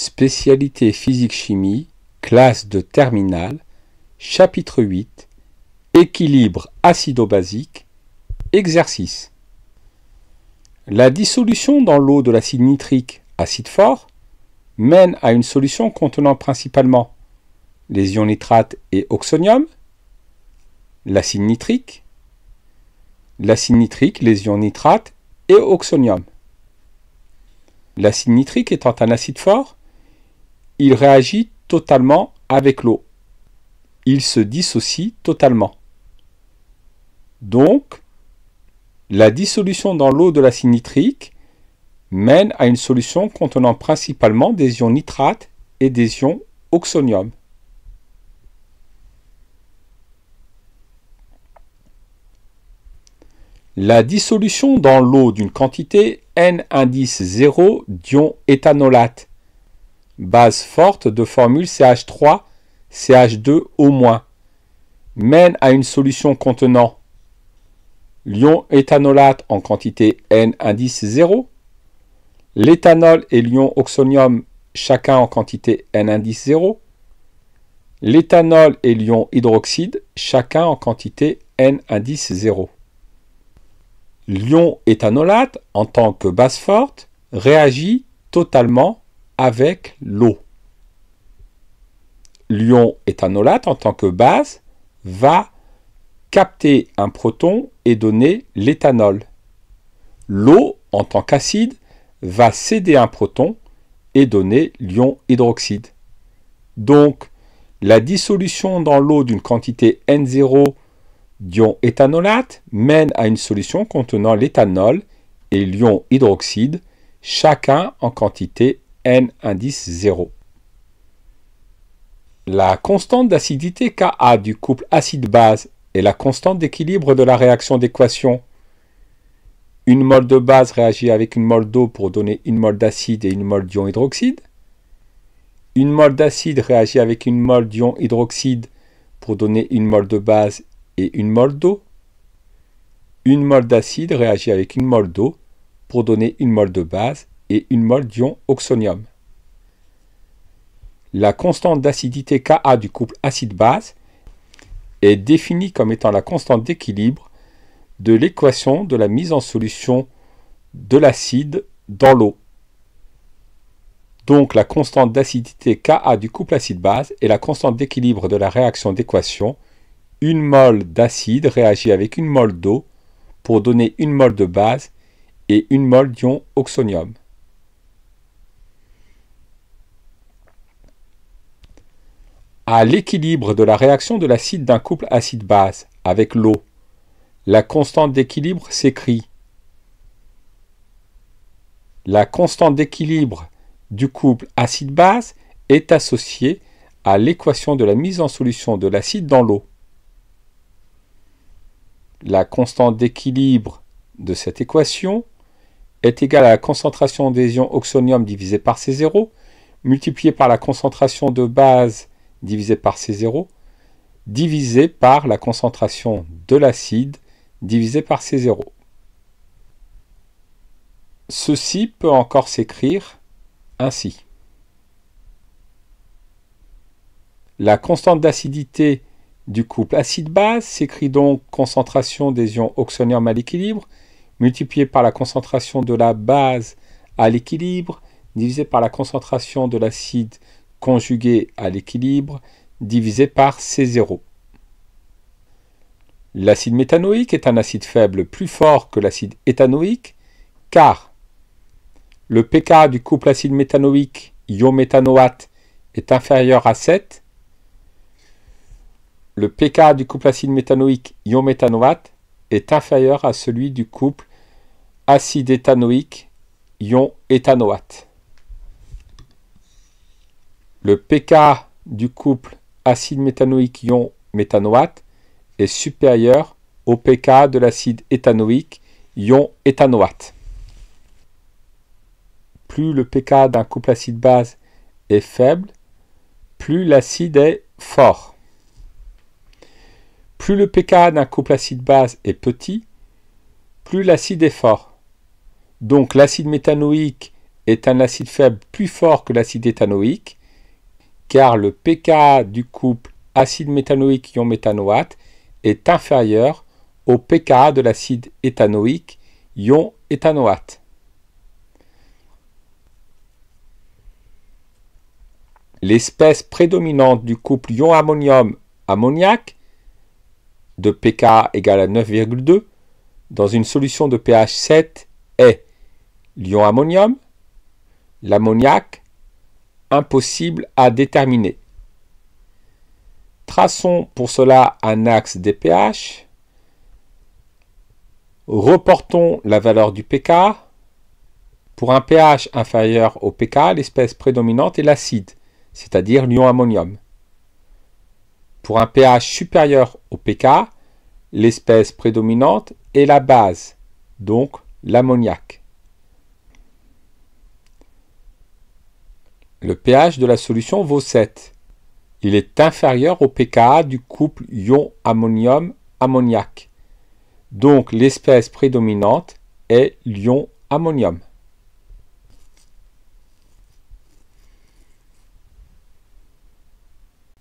Spécialité physique-chimie, classe de terminale, chapitre 8, équilibre acido-basique, exercice. La dissolution dans l'eau de l'acide nitrique, acide fort, mène à une solution contenant principalement les ions nitrate et oxonium, l'acide nitrique, les ions nitrate et oxonium. L'acide nitrique étant un acide fort, il réagit totalement avec l'eau. Il se dissocie totalement. Donc, la dissolution dans l'eau de l'acide nitrique mène à une solution contenant principalement des ions nitrate et des ions oxonium. La dissolution dans l'eau d'une quantité N indice 0 d'ion éthanolate, base forte de formule CH3, CH2O-, mène à une solution contenant l'ion éthanolate en quantité N indice 0, l'éthanol et l'ion oxonium chacun en quantité N indice 0, l'éthanol et l'ion hydroxyde chacun en quantité N indice 0. L'ion éthanolate, en tant que base forte, réagit totalement avec l'eau. L'ion éthanolate, en tant que base, va capter un proton et donner l'éthanol. L'eau, en tant qu'acide, va céder un proton et donner l'ion hydroxyde. Donc, la dissolution dans l'eau d'une quantité N0 d'ion éthanolate mène à une solution contenant l'éthanol et l'ion hydroxyde, chacun en quantité N indice 0. La constante d'acidité Ka du couple acide-base est la constante d'équilibre de la réaction d'équation. Une mole de base réagit avec une mole d'eau pour donner une mole d'acide et une mole d'ion hydroxyde. Une mole d'acide réagit avec une mole d'ion hydroxyde pour donner une mole de base et une mole d'eau. Une mole d'acide réagit avec une mole d'eau pour donner une mole de base et une mole d'ion oxonium. La constante d'acidité Ka du couple acide-base est définie comme étant la constante d'équilibre de l'équation de la mise en solution de l'acide dans l'eau. Donc la constante d'acidité Ka du couple acide-base est la constante d'équilibre de la réaction d'équation. Une mole d'acide réagit avec une mole d'eau pour donner une mole de base et une mole d'ion oxonium. À l'équilibre de la réaction de l'acide d'un couple acide-base avec l'eau, la constante d'équilibre s'écrit. La constante d'équilibre du couple acide-base est associée à l'équation de la mise en solution de l'acide dans l'eau. La constante d'équilibre de cette équation est égale à la concentration des ions oxonium divisé par C0, multiplié par la concentration de base divisé par C0, divisé par la concentration de l'acide divisé par C0. Ceci peut encore s'écrire ainsi. La constante d'acidité du couple acide-base s'écrit donc concentration des ions oxonium à l'équilibre, multiplié par la concentration de la base à l'équilibre, divisé par la concentration de l'acide conjugué à l'équilibre, divisé par C0. L'acide méthanoïque est un acide faible plus fort que l'acide éthanoïque, car le pK du couple acide méthanoïque ion méthanoate est inférieur à 7. Le pK du couple acide méthanoïque ion méthanoate est inférieur à celui du couple acide éthanoïque ion éthanoate. Le pK du couple acide méthanoïque ion méthanoate est supérieur au pK de l'acide éthanoïque ion éthanoate. Plus le pK d'un couple acide-base est faible, plus l'acide est fort. Plus le pK d'un couple acide-base est petit, plus l'acide est fort. Donc l'acide méthanoïque est un acide faible plus fort que l'acide éthanoïque, car le pKa du couple acide méthanoïque ion méthanoate est inférieur au pKa de l'acide éthanoïque ion éthanoate. L'espèce prédominante du couple ion ammonium-ammoniac de pKa égale à 9,2 dans une solution de pH 7 est l'ion ammonium, l'ammoniac, impossible à déterminer. Traçons pour cela un axe des pH. Reportons la valeur du pKa. Pour un pH inférieur au pKa, l'espèce prédominante est l'acide, c'est-à-dire l'ion ammonium. Pour un pH supérieur au pKa, l'espèce prédominante est la base, donc l'ammoniac. Le pH de la solution vaut 7. Il est inférieur au pKa du couple ion ammonium-ammoniac. Donc l'espèce prédominante est l'ion ammonium.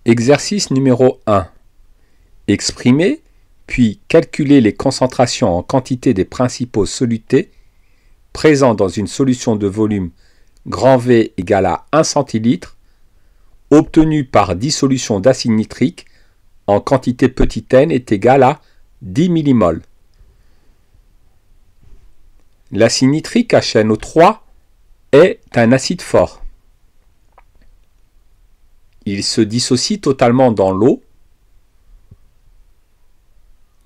Exercice numéro 1. Exprimer, puis calculer les concentrations en quantité des principaux solutés présents dans une solution de volume grand V égale à 1 centilitre, obtenue par dissolution d'acide nitrique en quantité petit n est égale à 10 millimoles. L'acide nitrique HNO3 est un acide fort. Il se dissocie totalement dans l'eau.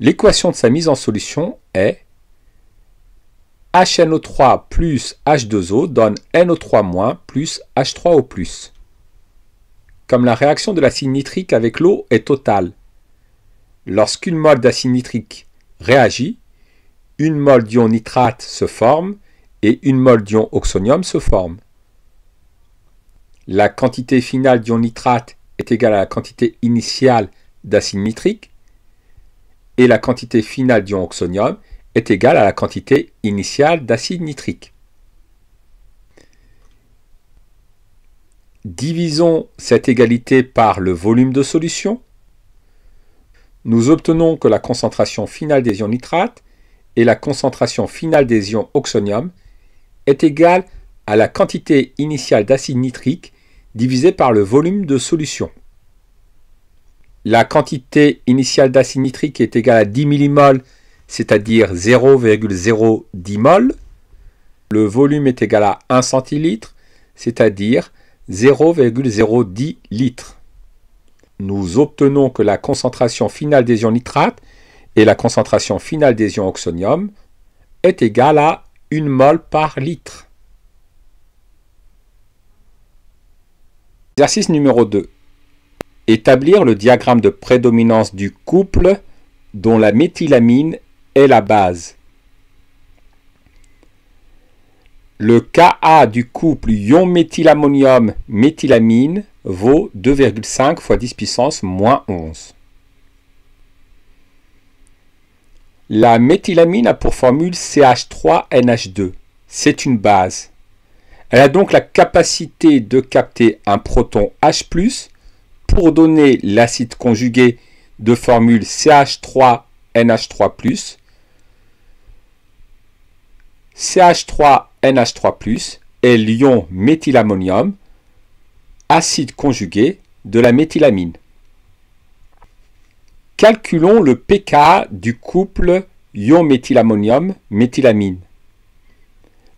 L'équation de sa mise en solution est HNO3 plus H2O donne NO3- plus H3O+. Comme la réaction de l'acide nitrique avec l'eau est totale, lorsqu'une mole d'acide nitrique réagit, une mole d'ion nitrate se forme et une mole d'ion oxonium se forme. La quantité finale d'ion nitrate est égale à la quantité initiale d'acide nitrique et la quantité finale d'ion oxonium est égale à la quantité initiale d'acide nitrique. Divisons cette égalité par le volume de solution. Nous obtenons que la concentration finale des ions nitrates et la concentration finale des ions oxonium est égale à la quantité initiale d'acide nitrique divisée par le volume de solution. La quantité initiale d'acide nitrique est égale à 10 millimoles, c'est-à-dire 0,010 mol. Le volume est égal à 1 centilitre, c'est-à-dire 0,010 litres. Nous obtenons que la concentration finale des ions nitrates et la concentration finale des ions oxonium est égale à 1 mol par litre. Exercice numéro 2. Établir le diagramme de prédominance du couple dont la méthylamine est la base. Le Ka du couple ion méthylammonium-méthylamine vaut 2,5 fois 10 puissance moins 11. La méthylamine a pour formule CH3NH2. C'est une base. Elle a donc la capacité de capter un proton H+, pour donner l'acide conjugué de formule CH3NH3+. CH3NH3+ est l'ion méthylammonium, acide conjugué de la méthylamine. Calculons le pKa du couple ion méthylammonium-méthylamine.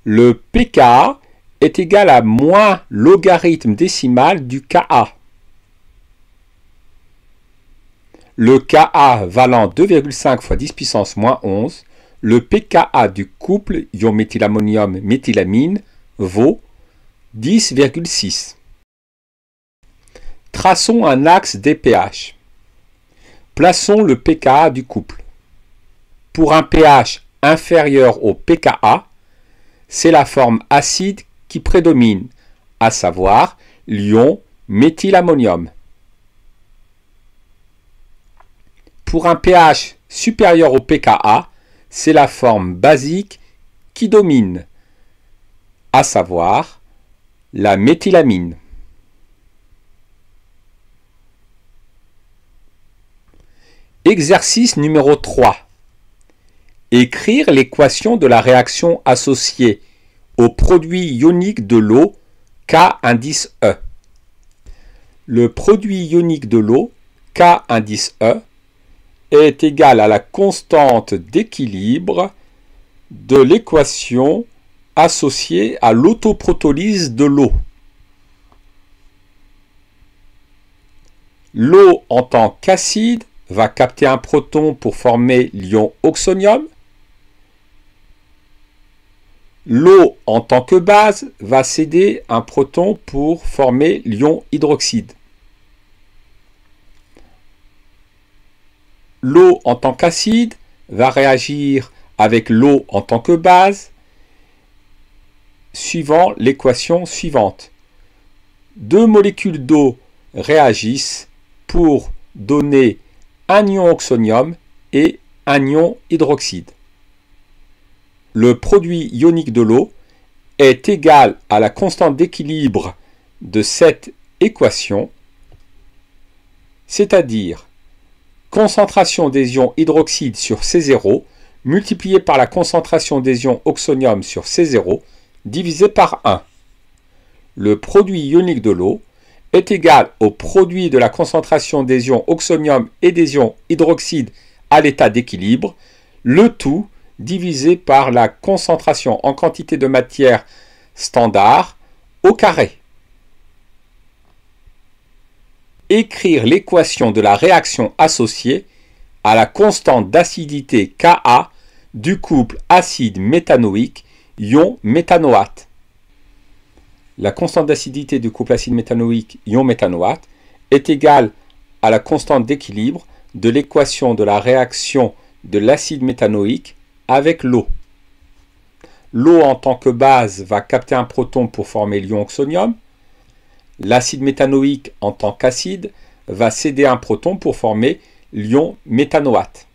Le pKa est égal à moins logarithme décimal du Ka. Le Ka valant 2,5 fois 10 puissance moins 11, le pKa du couple ion méthylammonium-méthylamine vaut 10,6. Traçons un axe des pH. Plaçons le pKa du couple. Pour un pH inférieur au pKa, c'est la forme acide qui prédomine, à savoir l'ion méthylammonium. Pour un pH supérieur au pKa, c'est la forme basique qui domine, à savoir la méthylamine. Exercice numéro 3. Écrire l'équation de la réaction associée au produit ionique de l'eau K indice E. Le produit ionique de l'eau K indice E est égal à la constante d'équilibre de l'équation associée à l'autoprotolyse de l'eau. L'eau en tant qu'acide va capter un proton pour former l'ion oxonium. L'eau en tant que base va céder un proton pour former l'ion hydroxyde. L'eau en tant qu'acide va réagir avec l'eau en tant que base suivant l'équation suivante. Deux molécules d'eau réagissent pour donner un ion oxonium et un ion hydroxyde. Le produit ionique de l'eau est égal à la constante d'équilibre de cette équation, c'est-à-dire concentration des ions hydroxyde sur C0 multiplié par la concentration des ions oxonium sur C0 divisé par 1. Le produit ionique de l'eau est égal au produit de la concentration des ions oxonium et des ions hydroxyde à l'état d'équilibre, le tout divisé par la concentration en quantité de matière standard au carré. Écrire l'équation de la réaction associée à la constante d'acidité Ka du couple acide méthanoïque ion méthanoate. La constante d'acidité du couple acide méthanoïque ion méthanoate est égale à la constante d'équilibre de l'équation de la réaction de l'acide méthanoïque avec l'eau. L'eau en tant que base va capter un proton pour former l'ion oxonium. L'acide méthanoïque en tant qu'acide va céder un proton pour former l'ion méthanoate.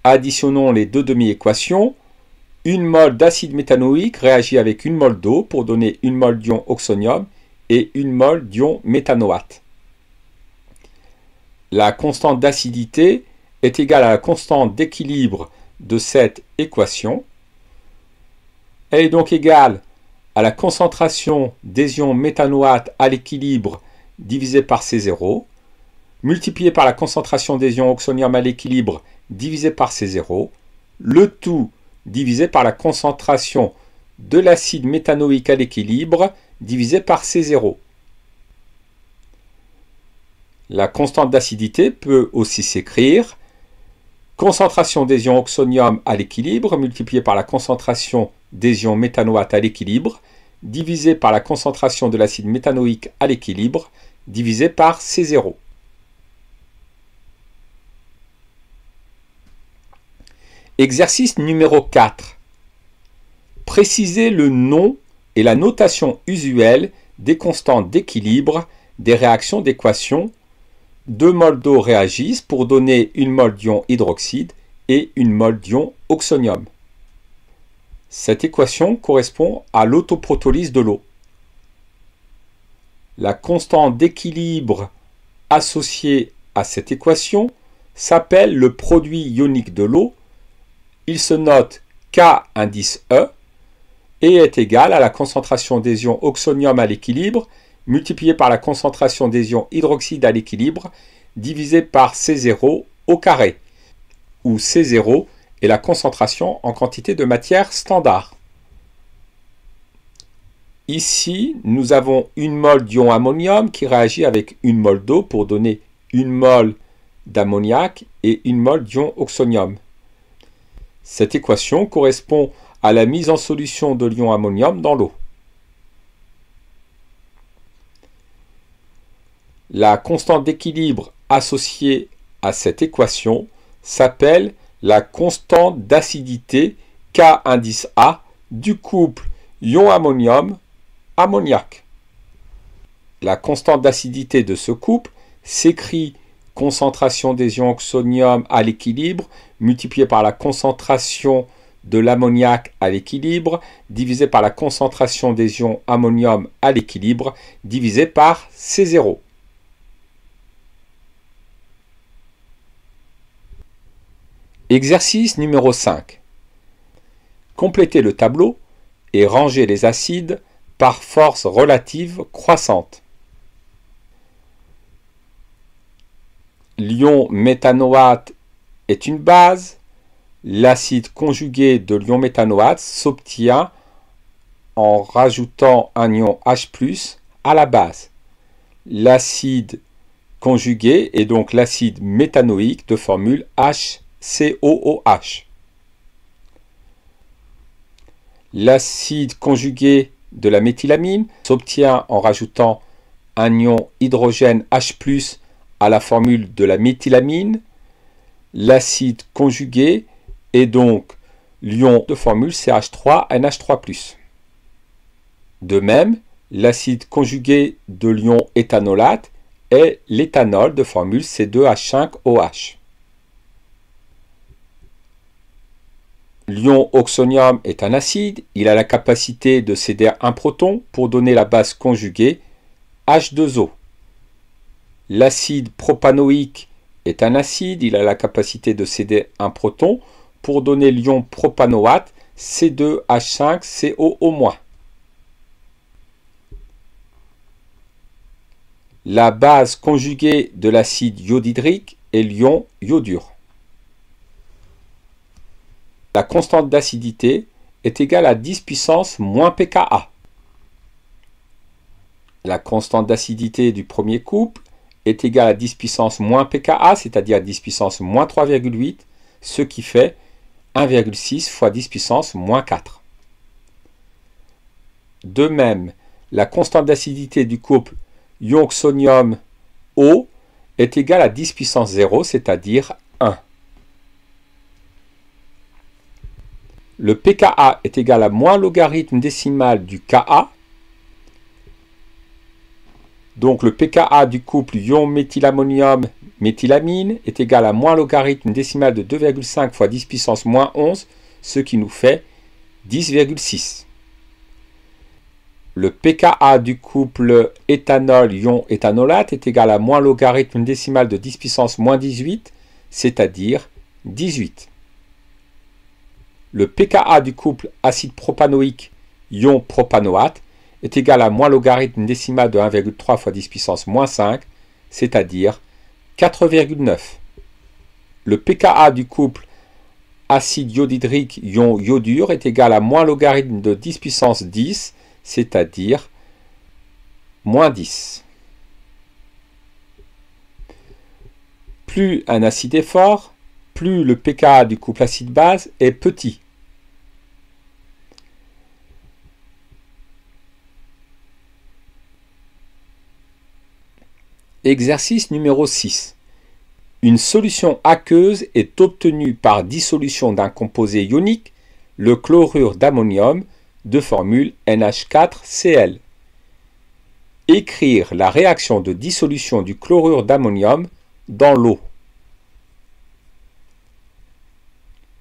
Additionnons les deux demi-équations. Une mole d'acide méthanoïque réagit avec une mole d'eau pour donner une mole d'ion oxonium et une mole d'ion méthanoate. La constante d'acidité est égale à la constante d'équilibre de cette équation. Elle est donc égale à la concentration des ions méthanoate à l'équilibre divisé par C0, multiplié par la concentration des ions oxonium à l'équilibre divisé par C0, le tout divisé par la concentration de l'acide méthanoïque à l'équilibre divisé par C0. La constante d'acidité peut aussi s'écrire concentration des ions oxonium à l'équilibre multiplié par la concentration des ions méthanoate à l'équilibre divisé par la concentration de l'acide méthanoïque à l'équilibre divisé par C0. Exercice numéro 4. Précisez le nom et la notation usuelle des constantes d'équilibre des réactions d'équation. 2 moles d'eau réagissent pour donner une mole d'ion hydroxyde et une mole d'ion oxonium. Cette équation correspond à l'autoprotolyse de l'eau. La constante d'équilibre associée à cette équation s'appelle le produit ionique de l'eau. Il se note K indice E et est égal à la concentration des ions oxonium à l'équilibre multiplié par la concentration des ions hydroxyde à l'équilibre divisé par C0 au carré, où C0 est la concentration en quantité de matière standard. Ici, nous avons une mole d'ion ammonium qui réagit avec une mole d'eau pour donner une mole d'ammoniac et une mole d'ion oxonium. Cette équation correspond à la mise en solution de l'ion ammonium dans l'eau. La constante d'équilibre associée à cette équation s'appelle la constante d'acidité K indice A du couple ion ammonium-ammoniac. La constante d'acidité de ce couple s'écrit concentration des ions oxonium à l'équilibre multiplié par la concentration de l'ammoniac à l'équilibre divisé par la concentration des ions ammonium à l'équilibre divisé par C0. Exercice numéro 5. Complétez le tableau et rangez les acides par force relative croissante. L'ion méthanoate est une base. L'acide conjugué de l'ion méthanoate s'obtient en rajoutant un ion H+ à la base. L'acide conjugué est donc l'acide méthanoïque de formule HCOOH. L'acide conjugué de la méthylamine s'obtient en rajoutant un ion hydrogène H+ à la formule de la méthylamine. L'acide conjugué est donc l'ion de formule CH3NH3+. De même, l'acide conjugué de l'ion éthanolate est l'éthanol de formule C2H5OH. L'ion oxonium est un acide, il a la capacité de céder un proton pour donner la base conjuguée H2O. L'acide propanoïque est un acide, il a la capacité de céder un proton pour donner l'ion propanoate C2H5COO-. La base conjuguée de l'acide iodhydrique est l'ion iodure. La constante d'acidité est égale à 10 puissance moins pKa. La constante d'acidité du premier couple est égale à 10 puissance moins pKa, c'est-à-dire 10 puissance moins 3,8, ce qui fait 1,6 fois 10 puissance moins 4. De même, la constante d'acidité du couple ion-oxonium-O est égale à 10 puissance 0, c'est-à-dire 1. Le pKa est égal à moins logarithme décimal du Ka. Donc le pKa du couple ion-méthylammonium-méthylamine est égal à moins logarithme décimal de 2,5 fois 10 puissance moins 11, ce qui nous fait 10,6. Le pKa du couple éthanol-ion-éthanolate est égal à moins logarithme décimal de 10 puissance moins 18, c'est-à-dire 18. Le pKa du couple acide propanoïque ion-propanoate est égal à moins logarithme décimal de 1,3 fois 10 puissance moins 5, c'est-à-dire 4,9. Le pKa du couple acide iodhydrique ion iodure est égal à moins logarithme de 10 puissance 10, c'est-à-dire moins 10. Plus un acide est fort, plus le pKa du couple acide-base est petit. Exercice numéro 6. Une solution aqueuse est obtenue par dissolution d'un composé ionique, le chlorure d'ammonium, de formule NH4Cl. Écrire la réaction de dissolution du chlorure d'ammonium dans l'eau.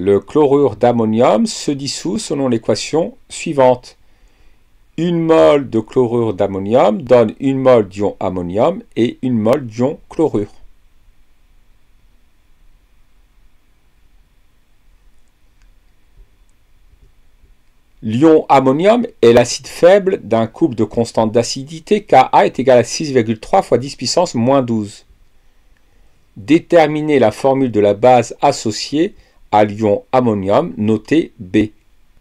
Le chlorure d'ammonium se dissout selon l'équation suivante. 1 mol de chlorure d'ammonium donne 1 mol d'ion ammonium et 1 mol d'ion chlorure. L'ion ammonium est l'acide faible d'un couple de constante d'acidité Ka est égal à 6,3 fois 10 puissance moins 12. Déterminez la formule de la base associée à l'ion ammonium noté B.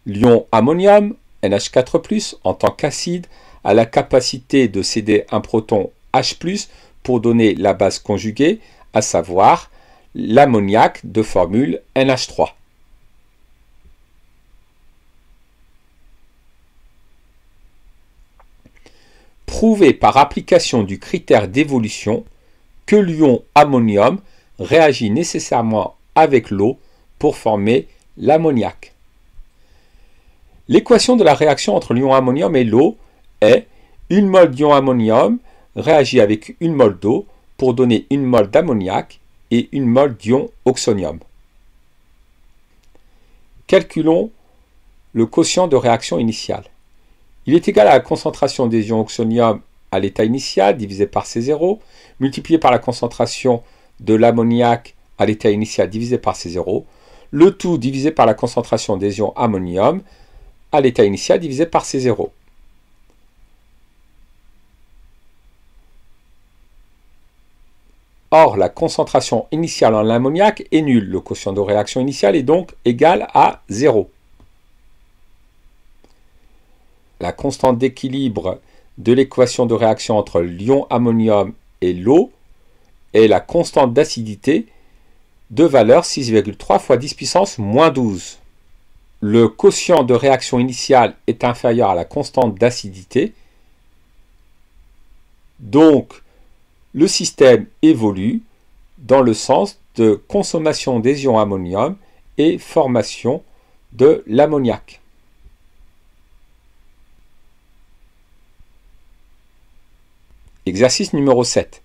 L'ion ammonium, NH4+, en tant qu'acide, a la capacité de céder un proton H+, pour donner la base conjuguée, à savoir l'ammoniac de formule NH3. Prouvez par application du critère d'évolution que l'ion ammonium réagit nécessairement avec l'eau pour former l'ammoniac. L'équation de la réaction entre l'ion ammonium et l'eau est 1 mol d'ion ammonium réagit avec 1 mol d'eau pour donner 1 mol d'ammoniac et 1 mol d'ion oxonium. Calculons le quotient de réaction initiale. Il est égal à la concentration des ions oxonium à l'état initial divisé par C0, multiplié par la concentration de l'ammoniac à l'état initial divisé par C0, le tout divisé par la concentration des ions ammonium à l'état initial divisé par C0. Or, la concentration initiale en ammoniac est nulle. Le quotient de réaction initiale est donc égal à 0. La constante d'équilibre de l'équation de réaction entre l'ion ammonium et l'eau est la constante d'acidité de valeur 6,3 fois 10 puissance moins 12. Le quotient de réaction initiale est inférieur à la constante d'acidité. Donc, le système évolue dans le sens de consommation des ions ammonium et formation de l'ammoniac. Exercice numéro 7.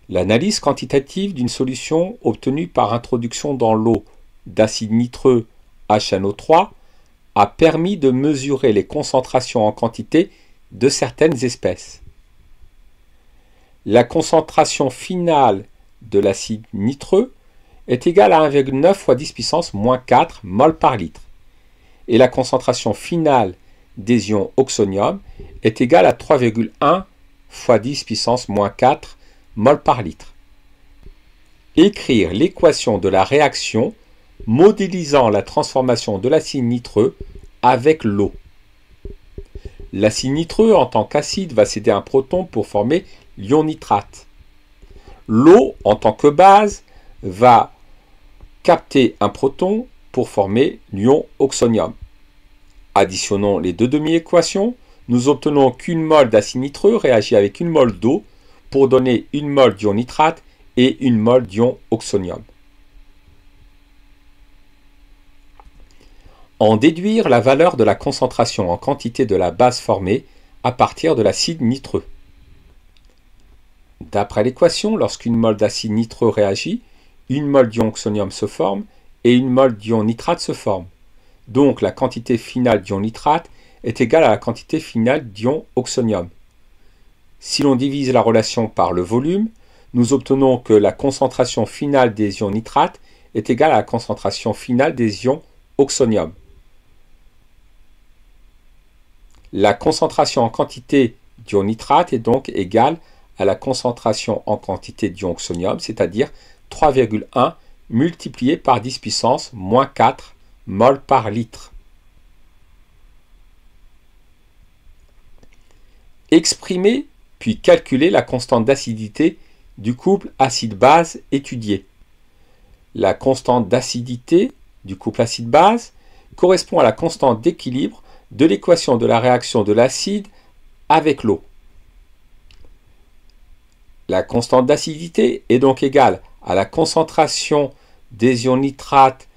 L'analyse quantitative d'une solution obtenue par introduction dans l'eau d'acide nitreux HNO3 a permis de mesurer les concentrations en quantité de certaines espèces. La concentration finale de l'acide nitreux est égale à 1,9 fois 10 puissance moins 4 mol par litre. Et la concentration finale des ions oxonium est égale à 3,1 fois 10 puissance moins 4 mol par litre. Écrire l'équation de la réaction modélisant la transformation de l'acide nitreux avec l'eau. L'acide nitreux en tant qu'acide va céder un proton pour former l'ion nitrate. L'eau en tant que base va capter un proton pour former l'ion oxonium. Additionnons les deux demi-équations. Nous obtenons qu'une mole d'acide nitreux réagit avec une mole d'eau pour donner une mole d'ion nitrate et une mole d'ion oxonium. En déduire la valeur de la concentration en quantité de la base formée à partir de l'acide nitreux. D'après l'équation, lorsqu'une mole d'acide nitreux réagit, une mole d'ion oxonium se forme et une mole d'ion nitrate se forme. Donc la quantité finale d'ion nitrate est égale à la quantité finale d'ion oxonium. Si l'on divise la relation par le volume, nous obtenons que la concentration finale des ions nitrates est égale à la concentration finale des ions oxonium. La concentration en quantité d'ion nitrate est donc égale à la concentration en quantité d'ion oxonium, c'est-à-dire 3,1 multiplié par 10 puissance moins 4 mol par litre. Exprimer puis calculer la constante d'acidité du couple acide-base étudié. La constante d'acidité du couple acide-base correspond à la constante d'équilibre de l'équation de la réaction de l'acide avec l'eau. La constante d'acidité est donc égale à la concentration des ions nitrates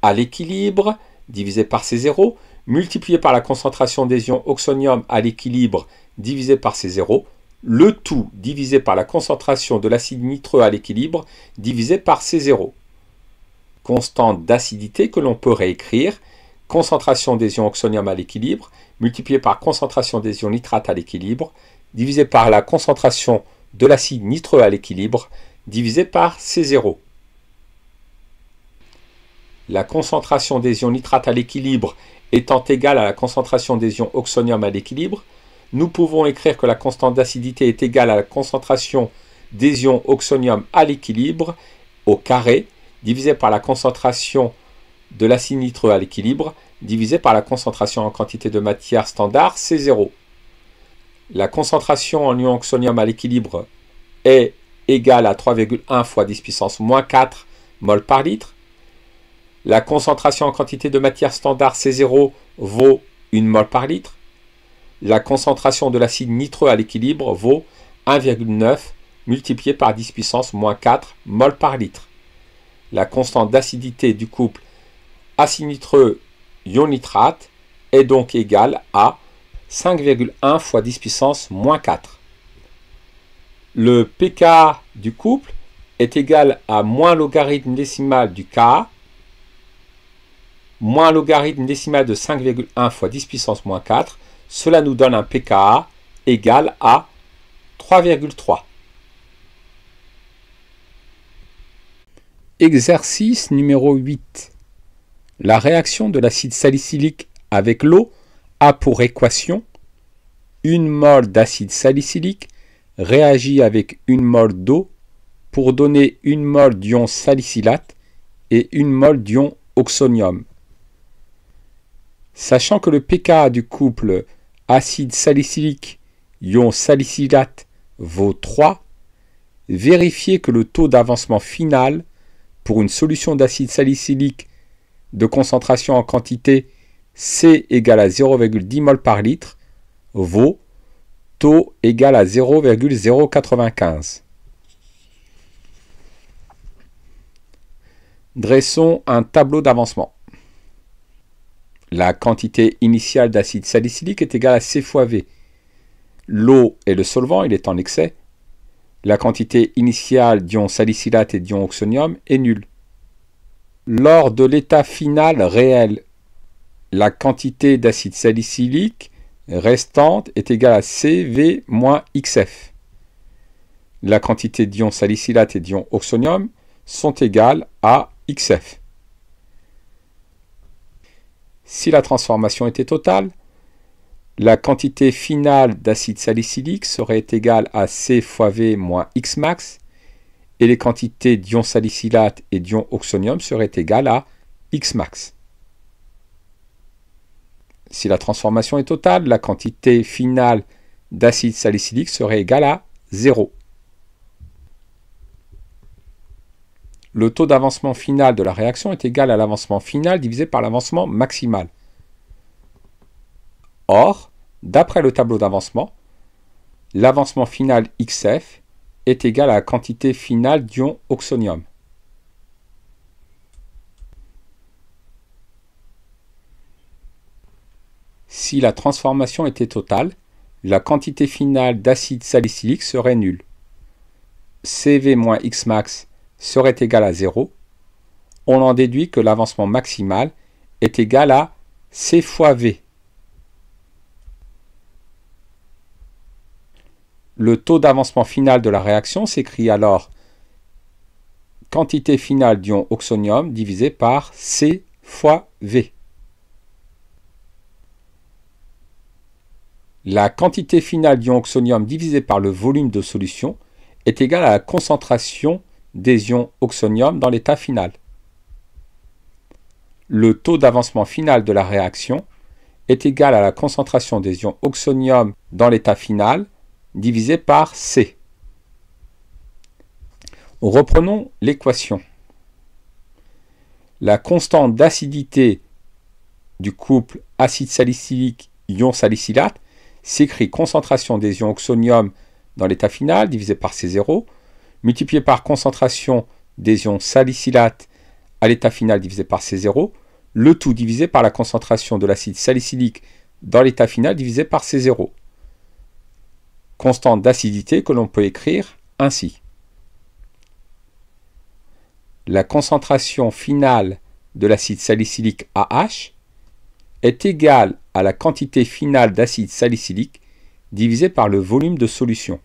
à l'équilibre divisé par C0 multiplié par la concentration des ions oxonium à l'équilibre divisé par C0, le tout divisé par la concentration de l'acide nitreux à l'équilibre divisé par C0. Constante d'acidité que l'on peut réécrire, concentration des ions oxonium à l'équilibre multiplié par concentration des ions nitrates à l'équilibre divisé par la concentration de l'acide nitreux à l'équilibre divisé par C0. La concentration des ions nitrates à l'équilibre étant égale à la concentration des ions oxonium à l'équilibre, nous pouvons écrire que la constante d'acidité est égale à la concentration des ions oxonium à l'équilibre au carré divisé par la concentration de l'acide nitreux à l'équilibre divisé par la concentration en quantité de matière standard C0. La concentration en ion oxonium à l'équilibre est égale à 3,1 fois 10 puissance moins 4 mol par litre. La concentration en quantité de matière standard C0 vaut 1 mol par litre. La concentration de l'acide nitreux à l'équilibre vaut 1,9 multiplié par 10 puissance moins 4 mol par litre. La constante d'acidité du couple acide nitreux ion nitrate est donc égale à 5,1 fois 10 puissance moins 4. Le pKa du couple est égal à moins logarithme décimal du Ka. moins un logarithme décimal de 5,1 fois 10 puissance moins 4, cela nous donne un pKa égal à 3,3. Exercice numéro 8. La réaction de l'acide salicylique avec l'eau a pour équation 1 mol d'acide salicylique réagit avec 1 mol d'eau pour donner 1 mol d'ion salicylate et 1 mol d'ion oxonium. Sachant que le pKa du couple acide salicylique ion salicylate vaut 3, vérifiez que le taux d'avancement final pour une solution d'acide salicylique de concentration en quantité C égale à 0,10 mol par litre vaut taux égal à 0,095. Dressons un tableau d'avancement. La quantité initiale d'acide salicylique est égale à C fois V. L'eau est le solvant, il est en excès. La quantité initiale d'ion salicylate et d'ion oxonium est nulle. Lors de l'état final réel, la quantité d'acide salicylique restante est égale à CV moins XF. La quantité d'ion salicylate et d'ion oxonium sont égales à XF. Si la transformation était totale, la quantité finale d'acide salicylique serait égale à C fois V moins X max et les quantités d'ion salicylate et d'ion oxonium seraient égales à X max. Si la transformation est totale, la quantité finale d'acide salicylique serait égale à 0. Le taux d'avancement final de la réaction est égal à l'avancement final divisé par l'avancement maximal. Or, d'après le tableau d'avancement, l'avancement final XF est égal à la quantité finale d'ion oxonium. Si la transformation était totale, la quantité finale d'acide salicylique serait nulle. CV moins X max serait égal à 0. On en déduit que l'avancement maximal est égal à C fois V. Le taux d'avancement final de la réaction s'écrit alors quantité finale d'ion oxonium divisé par C fois V. La quantité finale d'ion oxonium divisée par le volume de solution est égale à la concentration des ions oxonium dans l'état final. Le taux d'avancement final de la réaction est égal à la concentration des ions oxonium dans l'état final divisé par C. Reprenons l'équation. La constante d'acidité du couple acide salicylique ion salicylate s'écrit concentration des ions oxonium dans l'état final divisé par C0 multiplié par concentration des ions salicylate à l'état final divisé par C0, le tout divisé par la concentration de l'acide salicylique dans l'état final divisé par C0. Constante d'acidité que l'on peut écrire ainsi. La concentration finale de l'acide salicylique AH est égale à la quantité finale d'acide salicylique divisée par le volume de solution.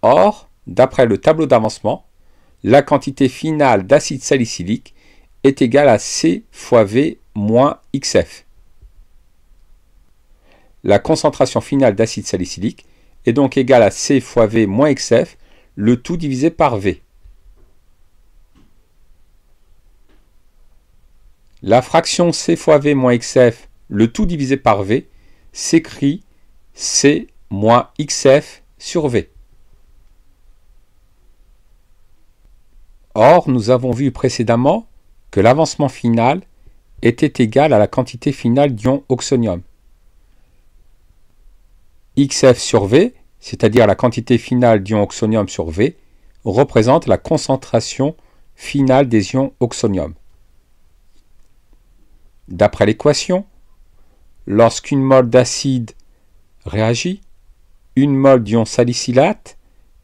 Or, d'après le tableau d'avancement, la quantité finale d'acide salicylique est égale à C fois V moins XF. La concentration finale d'acide salicylique est donc égale à C fois V moins XF, le tout divisé par V. La fraction C fois V moins XF, le tout divisé par V, s'écrit C moins XF sur V. Or, nous avons vu précédemment que l'avancement final était égal à la quantité finale d'ion oxonium. XF sur V, c'est-à-dire la quantité finale d'ion oxonium sur V, représente la concentration finale des ions oxonium. D'après l'équation, lorsqu'une mole d'acide réagit, une mole d'ion salicylate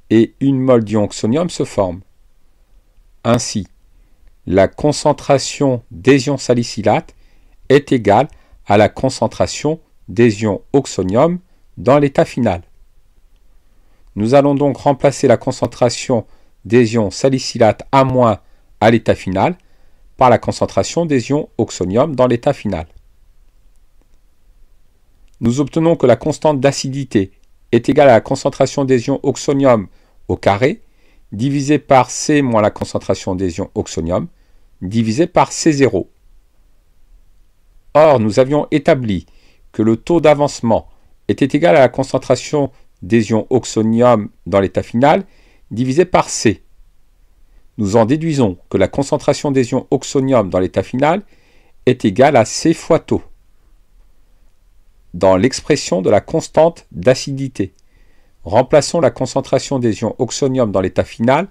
et une mole d'ion oxonium se forment. Ainsi, la concentration des ions salicylates est égale à la concentration des ions oxonium dans l'état final. Nous allons donc remplacer la concentration des ions salicylates A- à l'état final par la concentration des ions oxonium dans l'état final. Nous obtenons que la constante d'acidité est égale à la concentration des ions oxonium au carré divisé par C moins la concentration des ions oxonium divisé par C0. Or, nous avions établi que le taux d'avancement était égal à la concentration des ions oxonium dans l'état final divisé par C. Nous en déduisons que la concentration des ions oxonium dans l'état final est égale à C fois taux dans l'expression de la constante d'acidité. Remplaçons la concentration des ions oxonium dans l'état final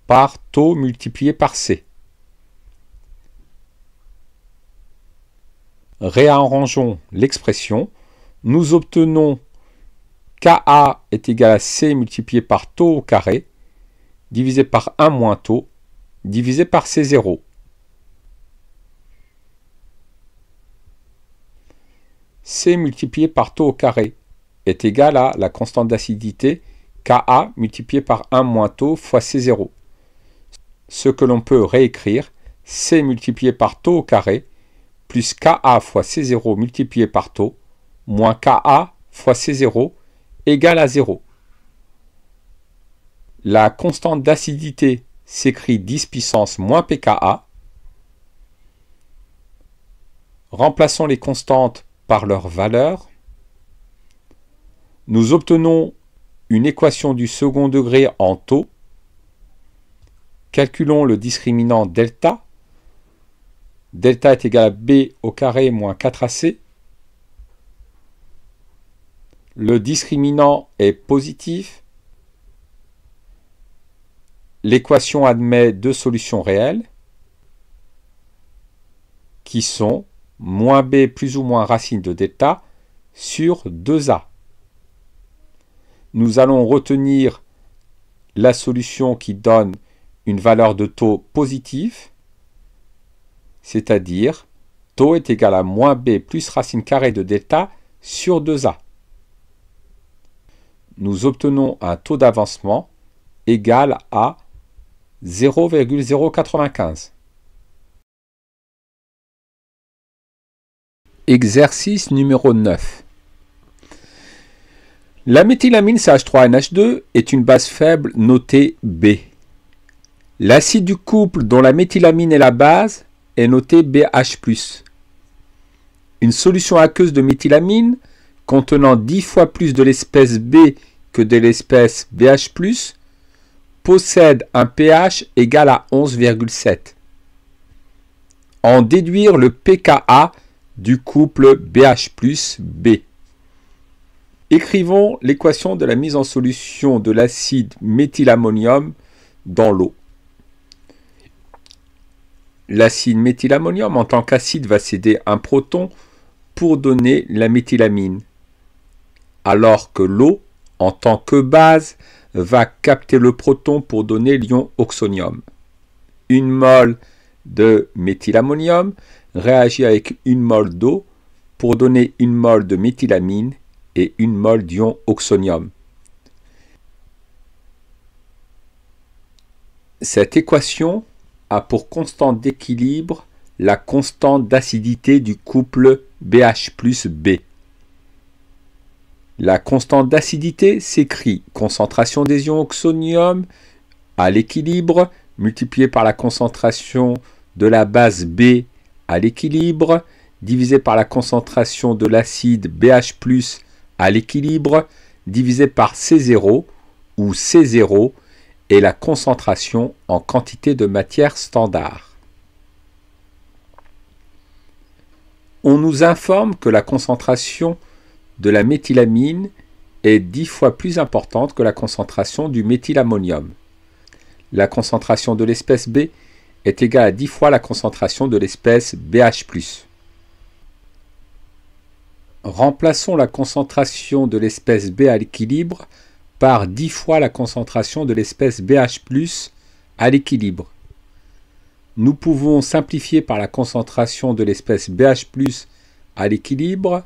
par taux multiplié par C. Réarrangeons l'expression. Nous obtenons Ka est égal à C multiplié par taux au carré, divisé par 1 moins taux, divisé par C0. C multiplié par taux au carré est égal à la constante d'acidité Ka multiplié par 1 moins taux fois C0. Ce que l'on peut réécrire, C multiplié par taux au carré plus Ka fois C0 multiplié par taux moins Ka fois C0 égale à 0. La constante d'acidité s'écrit 10 puissance moins pKa. Remplaçons les constantes par leur valeur. Nous obtenons une équation du second degré en taux. Calculons le discriminant delta. Delta est égal à B au carré moins 4AC. Le discriminant est positif. L'équation admet deux solutions réelles qui sont moins B plus ou moins racine de delta sur 2A. Nous allons retenir la solution qui donne une valeur de taux positif, c'est-à-dire taux est égal à moins B plus racine carrée de delta sur 2A. Nous obtenons un taux d'avancement égal à 0,095. Exercice numéro 9. La méthylamine CH3NH2 est une base faible notée B. L'acide du couple dont la méthylamine est la base est noté BH+. Une solution aqueuse de méthylamine contenant 10 fois plus de l'espèce B que de l'espèce BH+, possède un pH égal à 11,7. En déduire le pKa du couple BH+, B. Écrivons l'équation de la mise en solution de l'acide méthylammonium dans l'eau. L'acide méthylammonium en tant qu'acide va céder un proton pour donner la méthylamine, alors que l'eau, en tant que base, va capter le proton pour donner l'ion oxonium. Une mole de méthylammonium réagit avec une mole d'eau pour donner une mole de méthylamine et une mole d'ion oxonium. Cette équation a pour constante d'équilibre la constante d'acidité du couple BH plus B. La constante d'acidité s'écrit concentration des ions oxonium à l'équilibre multiplié par la concentration de la base B à l'équilibre divisé par la concentration de l'acide BH plus à l'équilibre divisé par C0 où C0 est la concentration en quantité de matière standard. On nous informe que la concentration de la méthylamine est 10 fois plus importante que la concentration du méthylammonium. La concentration de l'espèce B est égale à 10 fois la concentration de l'espèce BH+. Remplaçons la concentration de l'espèce B à l'équilibre par 10 fois la concentration de l'espèce BH+, à l'équilibre. Nous pouvons simplifier par la concentration de l'espèce BH+ à l'équilibre.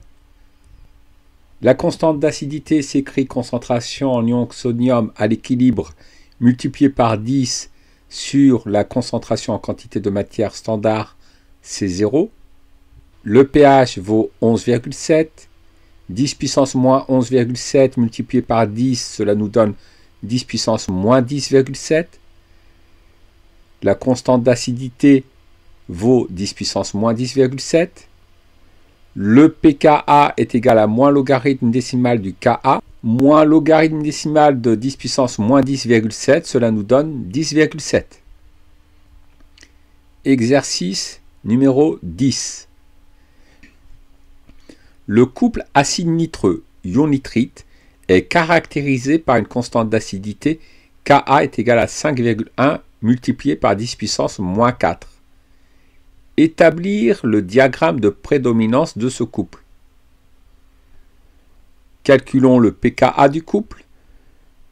La constante d'acidité s'écrit concentration en ion oxonium à l'équilibre multiplié par 10 sur la concentration en quantité de matière standard, c'est 0. Le pH vaut 11,7. 10 puissance moins 11,7 multiplié par 10, cela nous donne 10 puissance moins 10,7. La constante d'acidité vaut 10 puissance moins 10,7. Le pKa est égal à moins logarithme décimal du Ka, moins logarithme décimal de 10 puissance moins 10,7, cela nous donne 10,7. Exercice numéro 10. Le couple acide nitreux ion nitrite est caractérisé par une constante d'acidité Ka est égal à 5,1 multiplié par 10 puissance moins 4. Établir le diagramme de prédominance de ce couple. Calculons le pKa du couple.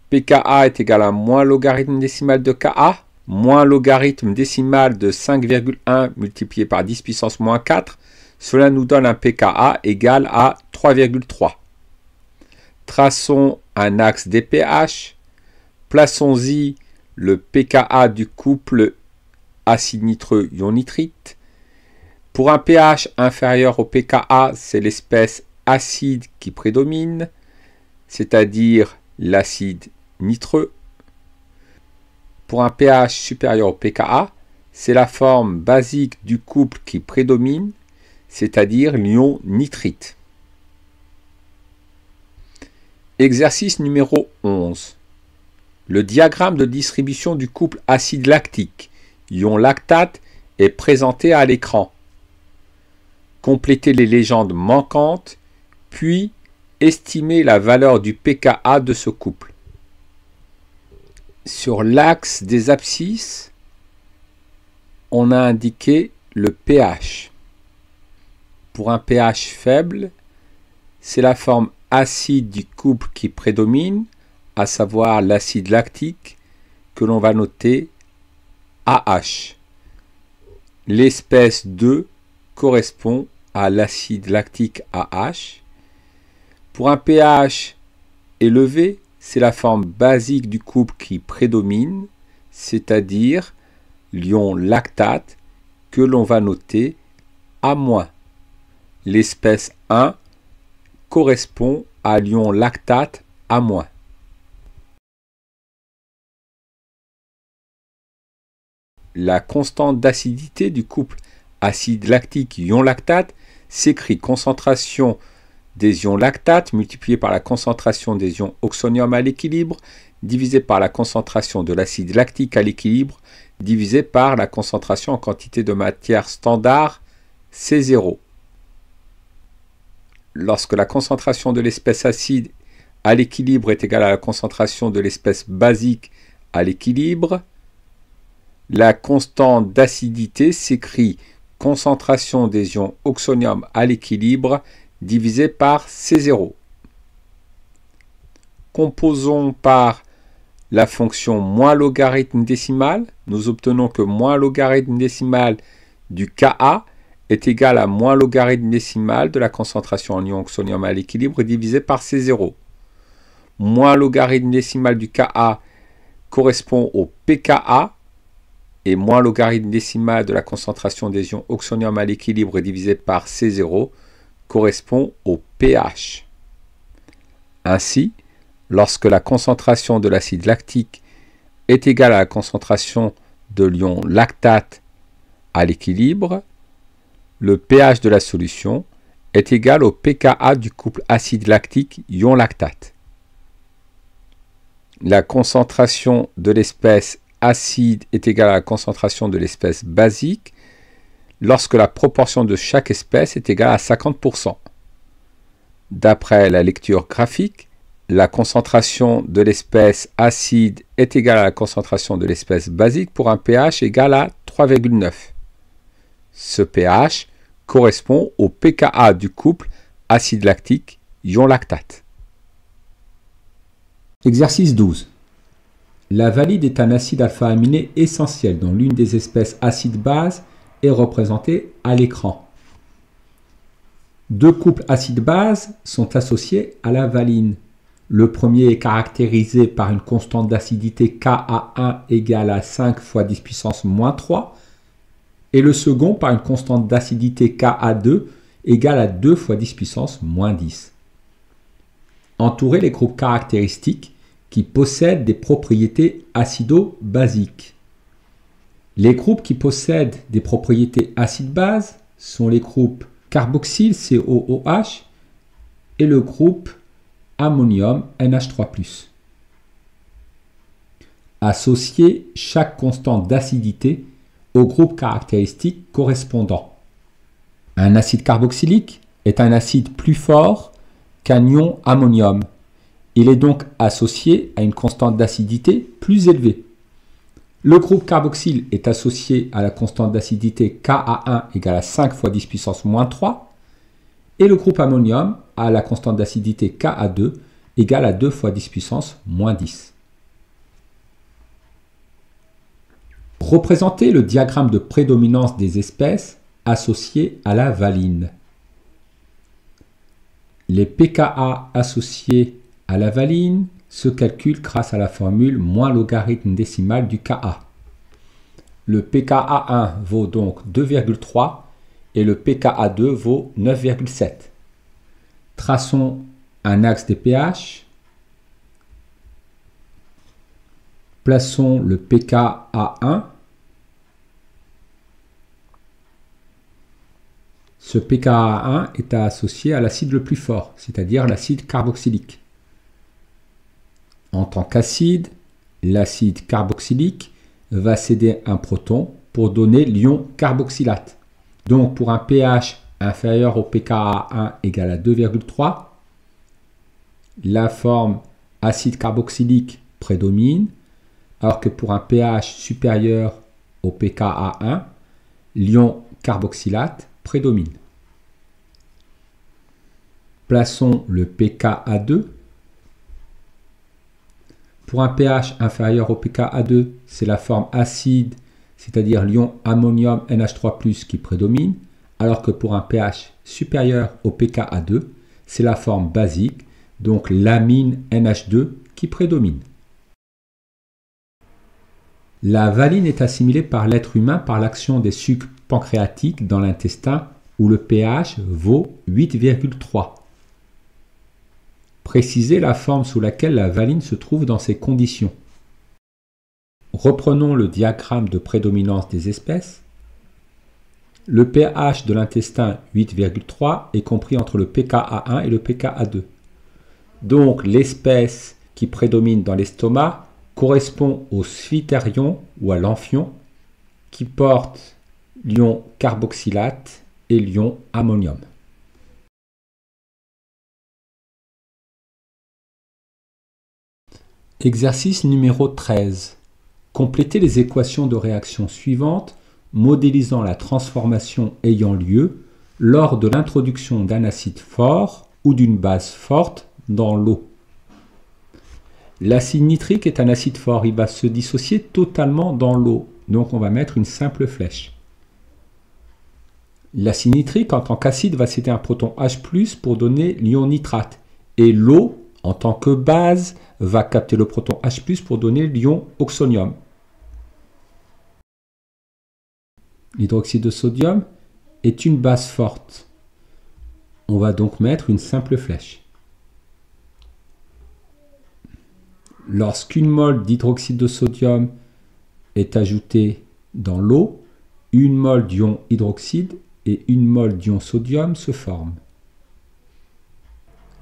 pKa est égal à moins logarithme décimal de Ka, moins logarithme décimal de 5,1 multiplié par 10 puissance moins 4. Cela nous donne un pKa égal à 3,3. Traçons un axe des pH. Plaçons-y le pKa du couple acide nitreux ion nitrite. Pour un pH inférieur au pKa, c'est l'espèce acide qui prédomine, c'est-à-dire l'acide nitreux. Pour un pH supérieur au pKa, c'est la forme basique du couple qui prédomine, c'est-à-dire l'ion nitrite. Exercice numéro 11. Le diagramme de distribution du couple acide lactique, ion lactate, est présenté à l'écran. Complétez les légendes manquantes, puis estimez la valeur du pKa de ce couple. Sur l'axe des abscisses, on a indiqué le pH. Pour un pH faible, c'est la forme acide du couple qui prédomine, à savoir l'acide lactique, que l'on va noter AH. L'espèce 2 correspond à l'acide lactique AH. Pour un pH élevé, c'est la forme basique du couple qui prédomine, c'est-à-dire l'ion lactate, que l'on va noter A-. L'espèce 1 correspond à l'ion lactate A-. La constante d'acidité du couple acide lactique ion lactate s'écrit concentration des ions lactates multiplié par la concentration des ions oxonium à l'équilibre divisé par la concentration de l'acide lactique à l'équilibre divisé par la concentration en quantité de matière standard C0. Lorsque la concentration de l'espèce acide à l'équilibre est égale à la concentration de l'espèce basique à l'équilibre, la constante d'acidité s'écrit concentration des ions oxonium à l'équilibre divisé par C0. Composons par la fonction moins logarithme décimal. Nous obtenons que moins logarithme décimal du Ka est égal à moins logarithme décimal de la concentration en ion oxonium à l'équilibre divisé par C0. Moins logarithme décimal du Ka correspond au pKa et moins logarithme décimal de la concentration des ions oxonium à l'équilibre divisé par C0 correspond au pH. Ainsi, lorsque la concentration de l'acide lactique est égale à la concentration de l'ion lactate à l'équilibre, le pH de la solution est égal au pKa du couple acide lactique ion lactate. La concentration de l'espèce acide est égale à la concentration de l'espèce basique lorsque la proportion de chaque espèce est égale à 50%. D'après la lecture graphique, la concentration de l'espèce acide est égale à la concentration de l'espèce basique pour un pH égal à 3,9. Ce pH correspond au pKa du couple acide lactique ion lactate. Exercice 12. La valine est un acide alpha-aminé essentiel dont l'une des espèces acide-base est représentée à l'écran. Deux couples acide-base sont associés à la valine. Le premier est caractérisé par une constante d'acidité Ka1 égale à 5 fois 10 puissance moins 3 et le second par une constante d'acidité Ka2 égale à 2 fois 10 puissance moins 10. Entourez les groupes caractéristiques qui possèdent des propriétés acido-basiques. Les groupes qui possèdent des propriétés acide-base sont les groupes carboxyle COOH et le groupe ammonium NH3+. Associez chaque constante d'acidité au groupe caractéristique correspondant. Un acide carboxylique est un acide plus fort qu'un ion ammonium. Il est donc associé à une constante d'acidité plus élevée. Le groupe carboxyle est associé à la constante d'acidité Ka1 égale à 5 fois 10 puissance moins 3 et le groupe ammonium à la constante d'acidité Ka2 égale à 2 fois 10 puissance moins 10. Représentez le diagramme de prédominance des espèces associées à la valine. Les pKa associés à la valine se calculent grâce à la formule moins logarithme décimal du Ka. Le pKa1 vaut donc 2,3 et le pKa2 vaut 9,7. Traçons un axe des pH. Plaçons le pKa1. Ce pKa1 est associé à l'acide le plus fort, c'est-à-dire l'acide carboxylique. En tant qu'acide, l'acide carboxylique va céder un proton pour donner l'ion carboxylate. Donc pour un pH inférieur au pKa1 égale à 2,3, la forme acide carboxylique prédomine, alors que pour un pH supérieur au pKa1, l'ion carboxylate prédomine. Plaçons le pKa2. Pour un pH inférieur au pKa2, c'est la forme acide, c'est-à-dire l'ion ammonium NH3+, qui prédomine, alors que pour un pH supérieur au pKa2, c'est la forme basique, donc l'amine NH2, qui prédomine. La valine est assimilée par l'être humain par l'action des sucs pancréatiques dans l'intestin où le pH vaut 8,3. Précisez la forme sous laquelle la valine se trouve dans ces conditions. Reprenons le diagramme de prédominance des espèces. Le pH de l'intestin 8,3 est compris entre le pKa1 et le pKa2. Donc l'espèce qui prédomine dans l'estomac correspond au sphitérion ou à l'amphion qui porte l'ion carboxylate et l'ion ammonium. Exercice numéro 13. Complétez les équations de réaction suivantes modélisant la transformation ayant lieu lors de l'introduction d'un acide fort ou d'une base forte dans l'eau. L'acide nitrique est un acide fort, il va se dissocier totalement dans l'eau, donc on va mettre une simple flèche. L'acide nitrique en tant qu'acide va céder un proton H+ pour donner l'ion nitrate, et l'eau en tant que base va capter le proton H+ pour donner l'ion oxonium. L'hydroxyde de sodium est une base forte. On va donc mettre une simple flèche. Lorsqu'une mole d'hydroxyde de sodium est ajoutée dans l'eau, une mole d'ion hydroxyde et une mole d'ion sodium se forment.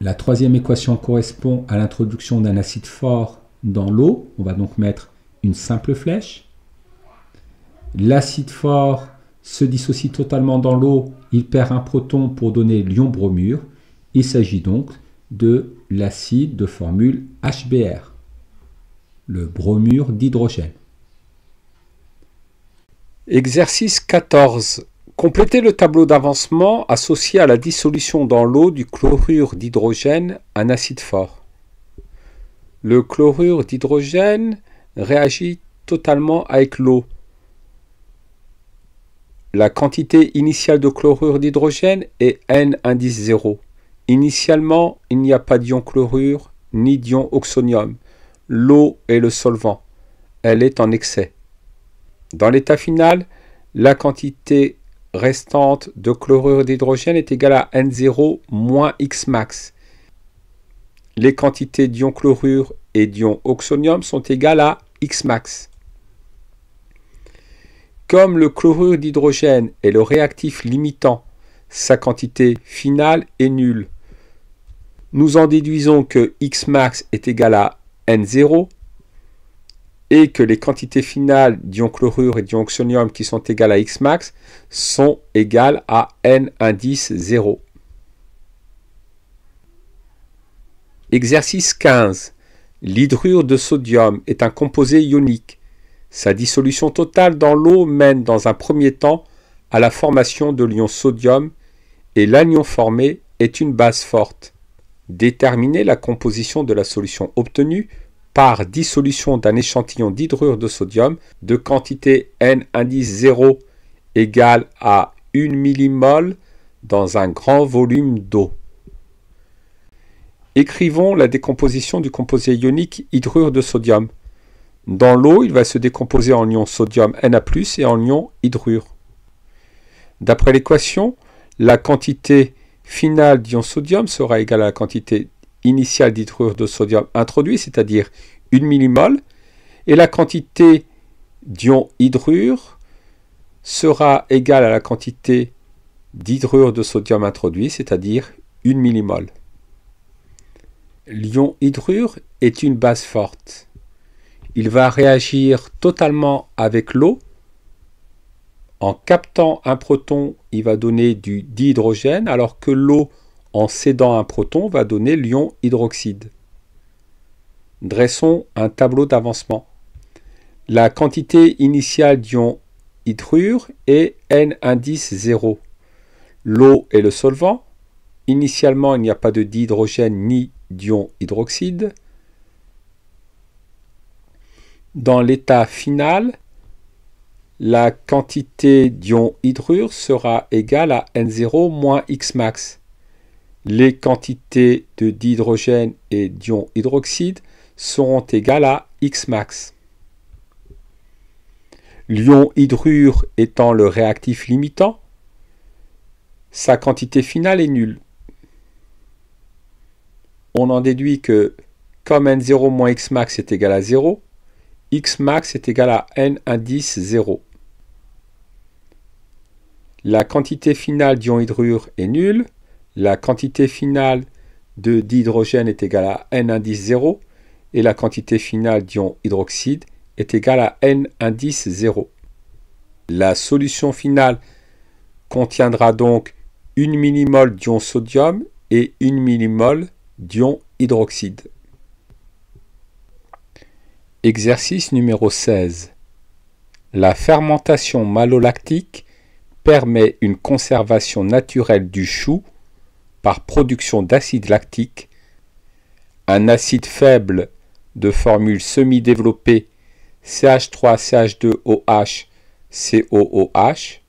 La troisième équation correspond à l'introduction d'un acide fort dans l'eau. On va donc mettre une simple flèche. L'acide fort se dissocie totalement dans l'eau. Il perd un proton pour donner l'ion bromure. Il s'agit donc de l'acide de formule HBr, le bromure d'hydrogène. Exercice 14. Complétez le tableau d'avancement associé à la dissolution dans l'eau du chlorure d'hydrogène, un acide fort. Le chlorure d'hydrogène réagit totalement avec l'eau. La quantité initiale de chlorure d'hydrogène est N indice 0. Initialement, il n'y a pas d'ion chlorure ni d'ion oxonium. L'eau est le solvant. Elle est en excès. Dans l'état final, la quantité restante de chlorure d'hydrogène est égale à N0 moins X max. Les quantités d'ion chlorure et d'ion oxonium sont égales à X max. Comme le chlorure d'hydrogène est le réactif limitant, sa quantité finale est nulle. Nous en déduisons que X max est égal à N0 et que les quantités finales d'ion chlorure et d'ion oxonium qui sont égales à X max sont égales à N indice 0. Exercice 15. L'hydrure de sodium est un composé ionique. Sa dissolution totale dans l'eau mène dans un premier temps à la formation de l'ion sodium et l'anion formé est une base forte. Déterminer la composition de la solution obtenue par dissolution d'un échantillon d'hydrure de sodium de quantité N indice 0 égale à 1 millimol dans un grand volume d'eau. Écrivons la décomposition du composé ionique hydrure de sodium. Dans l'eau, il va se décomposer en ion sodium Na+, et en ion hydrure. D'après l'équation, la quantité finale d'ion sodium sera égale à la quantité initiale d'hydrure de sodium introduit, c'est-à-dire 1 millimol, et la quantité d'ion hydrure sera égale à la quantité d'hydrure de sodium introduit, c'est-à-dire 1 millimol. L'ion hydrure est une base forte. Il va réagir totalement avec l'eau. En captant un proton, il va donner du dihydrogène, alors que l'eau, en cédant un proton, va donner l'ion hydroxyde. Dressons un tableau d'avancement. La quantité initiale d'ion hydrure est N indice 0. L'eau est le solvant. Initialement, il n'y a pas de dihydrogène ni d'ion hydroxyde. Dans l'état final, la quantité d'ion hydrure sera égale à N0 moins X max. Les quantités de dihydrogène et d'ion hydroxyde seront égales à X max. L'ion hydrure étant le réactif limitant, sa quantité finale est nulle. On en déduit que comme N0 moins X max est égal à 0, X max est égal à N indice 0. La quantité finale d'ion hydrure est nulle. La quantité finale de dihydrogène est égale à N indice 0. Et la quantité finale d'ion hydroxyde est égale à N indice 0. La solution finale contiendra donc 1 millimol d'ion sodium et 1 millimol d'ion hydroxyde. Exercice numéro 16. La fermentation malolactique permet une conservation naturelle du chou par production d'acide lactique, un acide faible de formule semi-développée CH3CH2OH COOH,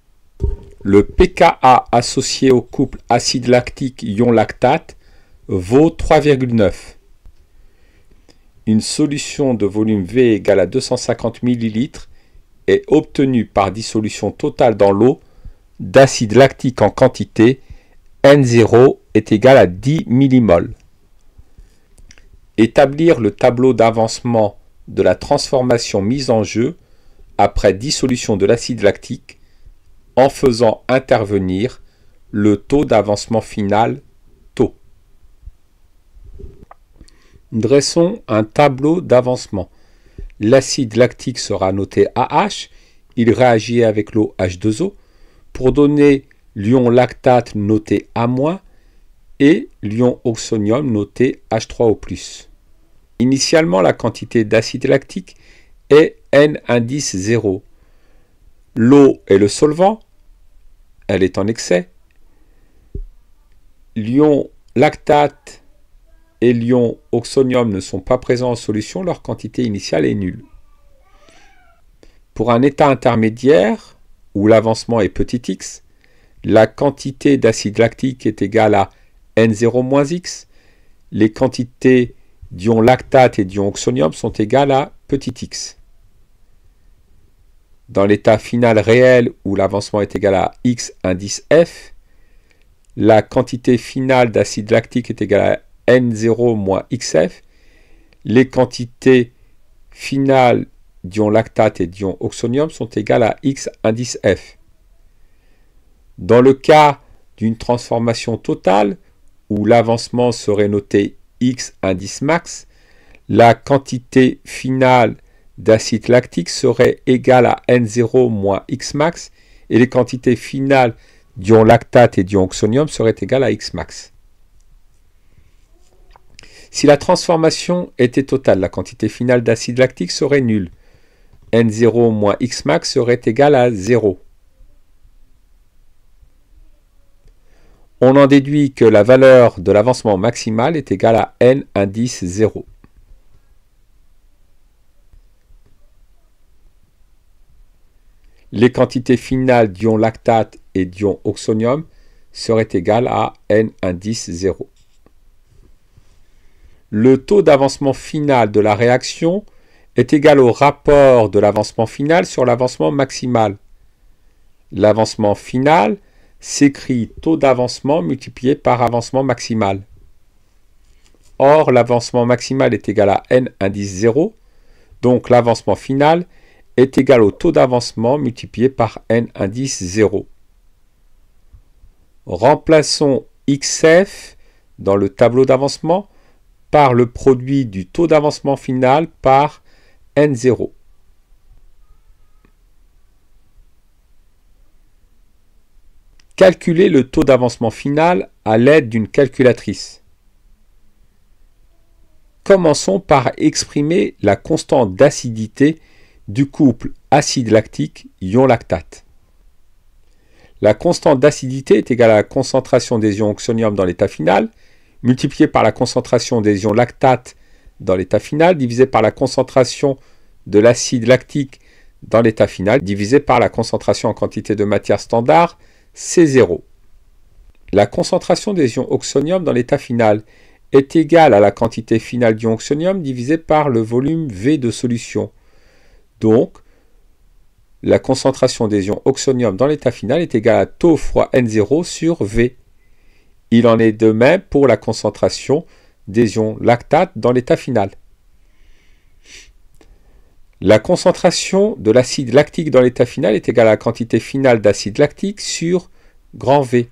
le pKa associé au couple acide lactique-ion lactate vaut 3,9. Une solution de volume V égale à 250 ml est obtenue par dissolution totale dans l'eau d'acide lactique en quantité N0 est égal à 10 millimol. Établir le tableau d'avancement de la transformation mise en jeu après dissolution de l'acide lactique en faisant intervenir le taux d'avancement final taux. Dressons un tableau d'avancement. L'acide lactique sera noté AH, il réagit avec l'eau H2O pour donner l'ion lactate noté A- et l'ion oxonium noté H3O+. Initialement, la quantité d'acide lactique est N indice 0. L'eau est le solvant, elle est en excès. L'ion lactate et l'ion oxonium ne sont pas présents en solution, leur quantité initiale est nulle. Pour un état intermédiaire, où l'avancement est petit x, la quantité d'acide lactique est égale à N0-X. Les quantités d'ion lactate et d'ion oxonium sont égales à petit x. Dans l'état final réel où l'avancement est égal à x indice f, la quantité finale d'acide lactique est égale à N0 moins xf. Les quantités finales d'ion lactate et d'ion oxonium sont égales à x indice f. Dans le cas d'une transformation totale, où l'avancement serait noté x indice max, la quantité finale d'acide lactique serait égale à N0 moins x max, et les quantités finales d'ion lactate et d'ion oxonium seraient égales à x max. Si la transformation était totale, la quantité finale d'acide lactique serait nulle. N0 moins x max serait égal à 0. On en déduit que la valeur de l'avancement maximal est égale à n indice 0. Les quantités finales d'ion lactate et d'ion oxonium seraient égales à n indice 0. Le taux d'avancement final de la réaction est égal au rapport de l'avancement final sur l'avancement maximal. L'avancement final s'écrit taux d'avancement multiplié par avancement maximal. Or, l'avancement maximal est égal à n indice 0, donc l'avancement final est égal au taux d'avancement multiplié par n indice 0. Remplaçons xf dans le tableau d'avancement par le produit du taux d'avancement final par n0. Calculer le taux d'avancement final à l'aide d'une calculatrice. Commençons par exprimer la constante d'acidité du couple acide lactique-ion lactate. La constante d'acidité est égale à la concentration des ions oxonium dans l'état final, multipliée par la concentration des ions lactate dans l'état final, divisé par la concentration de l'acide lactique dans l'état final, divisé par la concentration en quantité de matière standard, C0. La concentration des ions oxonium dans l'état final est égale à la quantité finale d'ions oxonium divisée par le volume V de solution. Donc, la concentration des ions oxonium dans l'état final est égale à taux fois N0 sur V. Il en est de même pour la concentration des ions lactate dans l'état final. La concentration de l'acide lactique dans l'état final est égale à la quantité finale d'acide lactique sur grand V.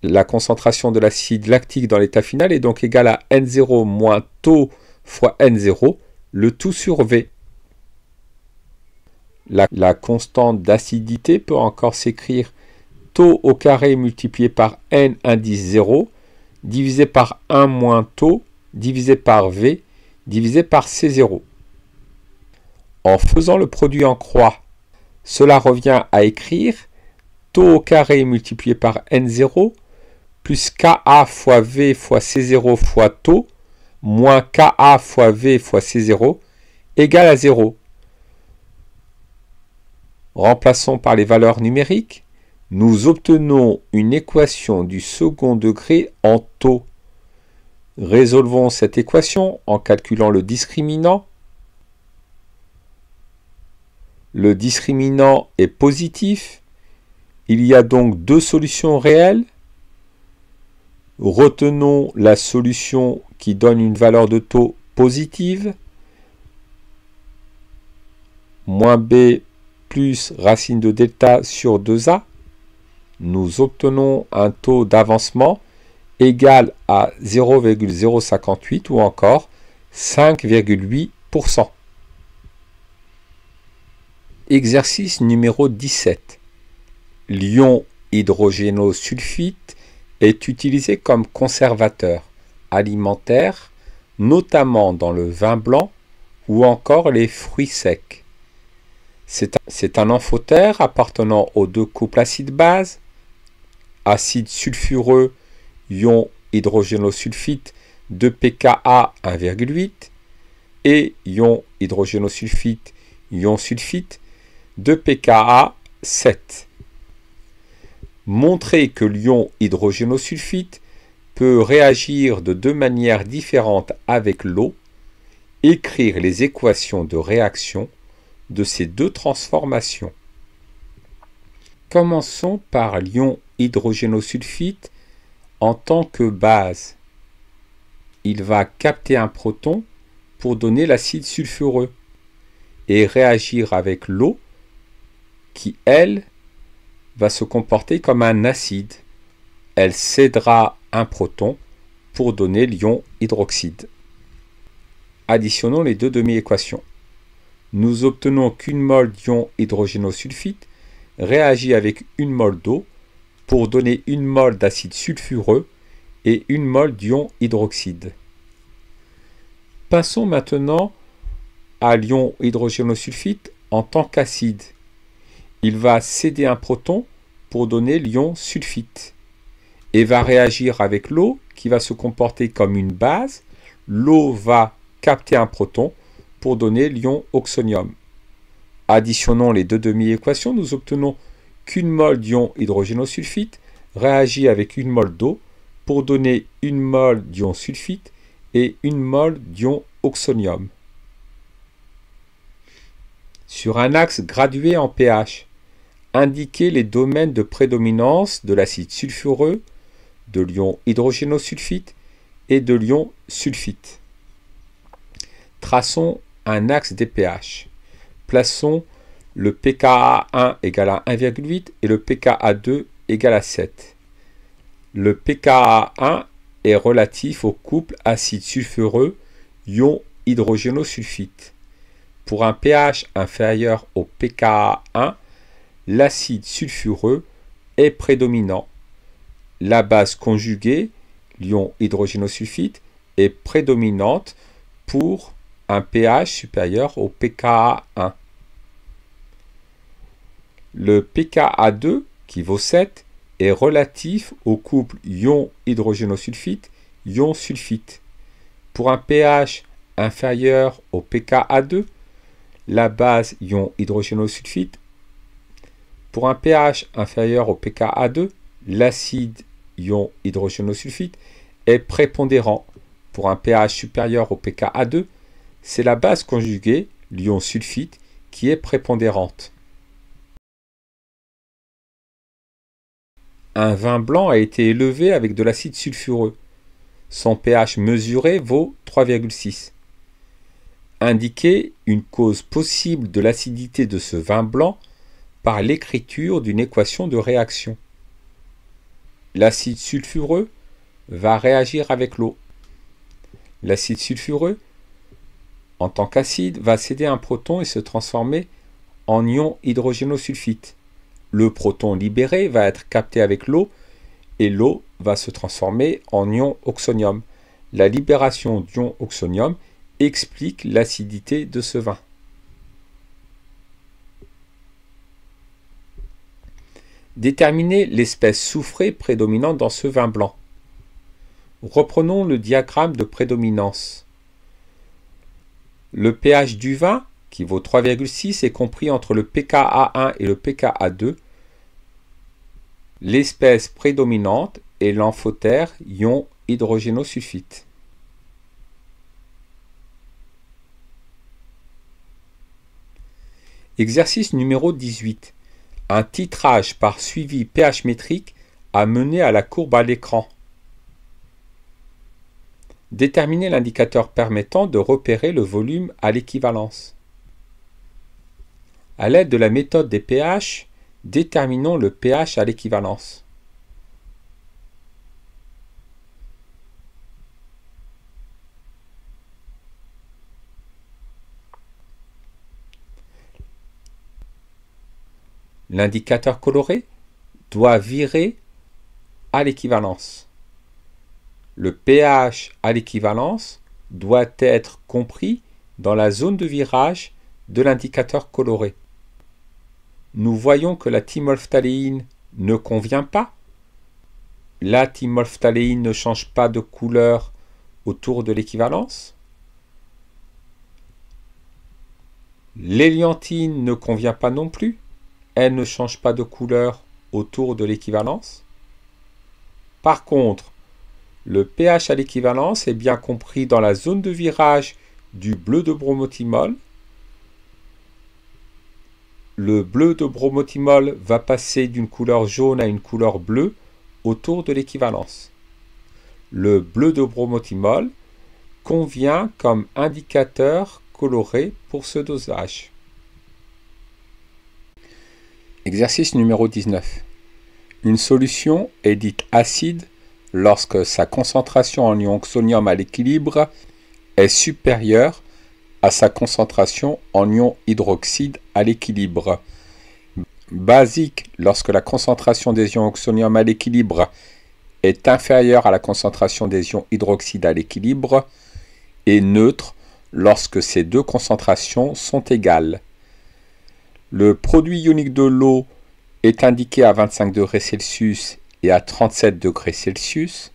La concentration de l'acide lactique dans l'état final est donc égale à N0 moins taux fois N0, le tout sur V. La constante d'acidité peut encore s'écrire taux au carré multiplié par N indice 0, divisé par 1 moins taux, divisé par V, divisé par C0. En faisant le produit en croix, cela revient à écrire taux au carré multiplié par N0 plus Ka fois V fois C0 fois taux moins Ka fois V fois C0 égale à 0. Remplaçons par les valeurs numériques. Nous obtenons une équation du second degré en taux. Résolvons cette équation en calculant le discriminant. Le discriminant est positif. Il y a donc deux solutions réelles. Retenons la solution qui donne une valeur de taux positive. Moins B plus racine de delta sur 2A. Nous obtenons un taux d'avancement égal à 0,058 ou encore 5,8%. Exercice numéro 17. L'ion hydrogénosulfite est utilisé comme conservateur alimentaire, notamment dans le vin blanc ou encore les fruits secs. C'est un amphotère appartenant aux deux couples acide-base, acide sulfureux, ion hydrogénosulfite 2pKa 1,8 et ion hydrogénosulfite, ion sulfite, 2 pKa 7. Montrer que l'ion hydrogénosulfite peut réagir de deux manières différentes avec l'eau, écrire les équations de réaction de ces deux transformations. Commençons par l'ion hydrogénosulfite en tant que base. Il va capter un proton pour donner l'acide sulfureux et réagir avec l'eau qui, elle, va se comporter comme un acide. Elle cédera un proton pour donner l'ion hydroxyde. Additionnons les deux demi-équations. Nous obtenons qu'une mole d'ion hydrogénosulfite réagit avec une mole d'eau pour donner une mole d'acide sulfureux et une mole d'ion hydroxyde. Passons maintenant à l'ion hydrogénosulfite en tant qu'acide. Il va céder un proton pour donner l'ion sulfite et va réagir avec l'eau qui va se comporter comme une base. L'eau va capter un proton pour donner l'ion oxonium. Additionnons les deux demi-équations, nous obtenons qu'une mole d'ion hydrogénosulfite réagit avec une mole d'eau pour donner une mole d'ion sulfite et une mole d'ion oxonium. Sur un axe gradué en pH, indiquez les domaines de prédominance de l'acide sulfureux, de l'ion hydrogénosulfite et de l'ion sulfite. Traçons un axe des pH. Plaçons le pKa1 égale à 1,8 et le pKa2 égale à 7. Le pKa1 est relatif au couple acide sulfureux ion hydrogénosulfite. Pour un pH inférieur au pKa1, l'acide sulfureux est prédominant. La base conjuguée, l'ion hydrogénosulfite, est prédominante pour un pH supérieur au pKa1. Le pKa2, qui vaut 7, est relatif au couple ion hydrogénosulfite-ion sulfite. Pour un pH inférieur au pKa2, la base ion hydrogénosulfite. Pour un pH inférieur au pKa2, l'acide ion hydrogénosulfite est prépondérant. Pour un pH supérieur au pKa2, c'est la base conjuguée, l'ion sulfite, qui est prépondérante. Un vin blanc a été élevé avec de l'acide sulfureux. Son pH mesuré vaut 3,6. Indiquez une cause possible de l'acidité de ce vin blanc par l'écriture d'une équation de réaction. L'acide sulfureux va réagir avec l'eau. L'acide sulfureux, en tant qu'acide, va céder un proton et se transformer en ion hydrogénosulfite. Le proton libéré va être capté avec l'eau et l'eau va se transformer en ion oxonium. La libération d'ion oxonium explique l'acidité de ce vin. Déterminer l'espèce soufrée prédominante dans ce vin blanc. Reprenons le diagramme de prédominance. Le pH du vin, qui vaut 3,6, est compris entre le pKa1 et le pKa2. L'espèce prédominante est l'amphotère ion hydrogénosulfite. Exercice numéro 18. Un titrage par suivi pH métrique a mené à la courbe à l'écran. Déterminez l'indicateur permettant de repérer le volume à l'équivalence. À l'aide de la méthode des pH, déterminons le pH à l'équivalence. L'indicateur coloré doit virer à l'équivalence. Le pH à l'équivalence doit être compris dans la zone de virage de l'indicateur coloré. Nous voyons que la thymolphthaléine ne convient pas. La thymolphthaléine ne change pas de couleur autour de l'équivalence. L'héliantine ne convient pas non plus. Elle ne change pas de couleur autour de l'équivalence. Par contre, le pH à l'équivalence est bien compris dans la zone de virage du bleu de bromothymol. Le bleu de bromothymol va passer d'une couleur jaune à une couleur bleue autour de l'équivalence. Le bleu de bromothymol convient comme indicateur coloré pour ce dosage. Exercice numéro 19. Une solution est dite acide lorsque sa concentration en ion oxonium à l'équilibre est supérieure à sa concentration en ion hydroxyde à l'équilibre. Basique lorsque la concentration des ions oxonium à l'équilibre est inférieure à la concentration des ions hydroxyde à l'équilibre, et neutre lorsque ces deux concentrations sont égales. Le produit ionique de l'eau est indiqué à 25 degrés Celsius et à 37 degrés Celsius.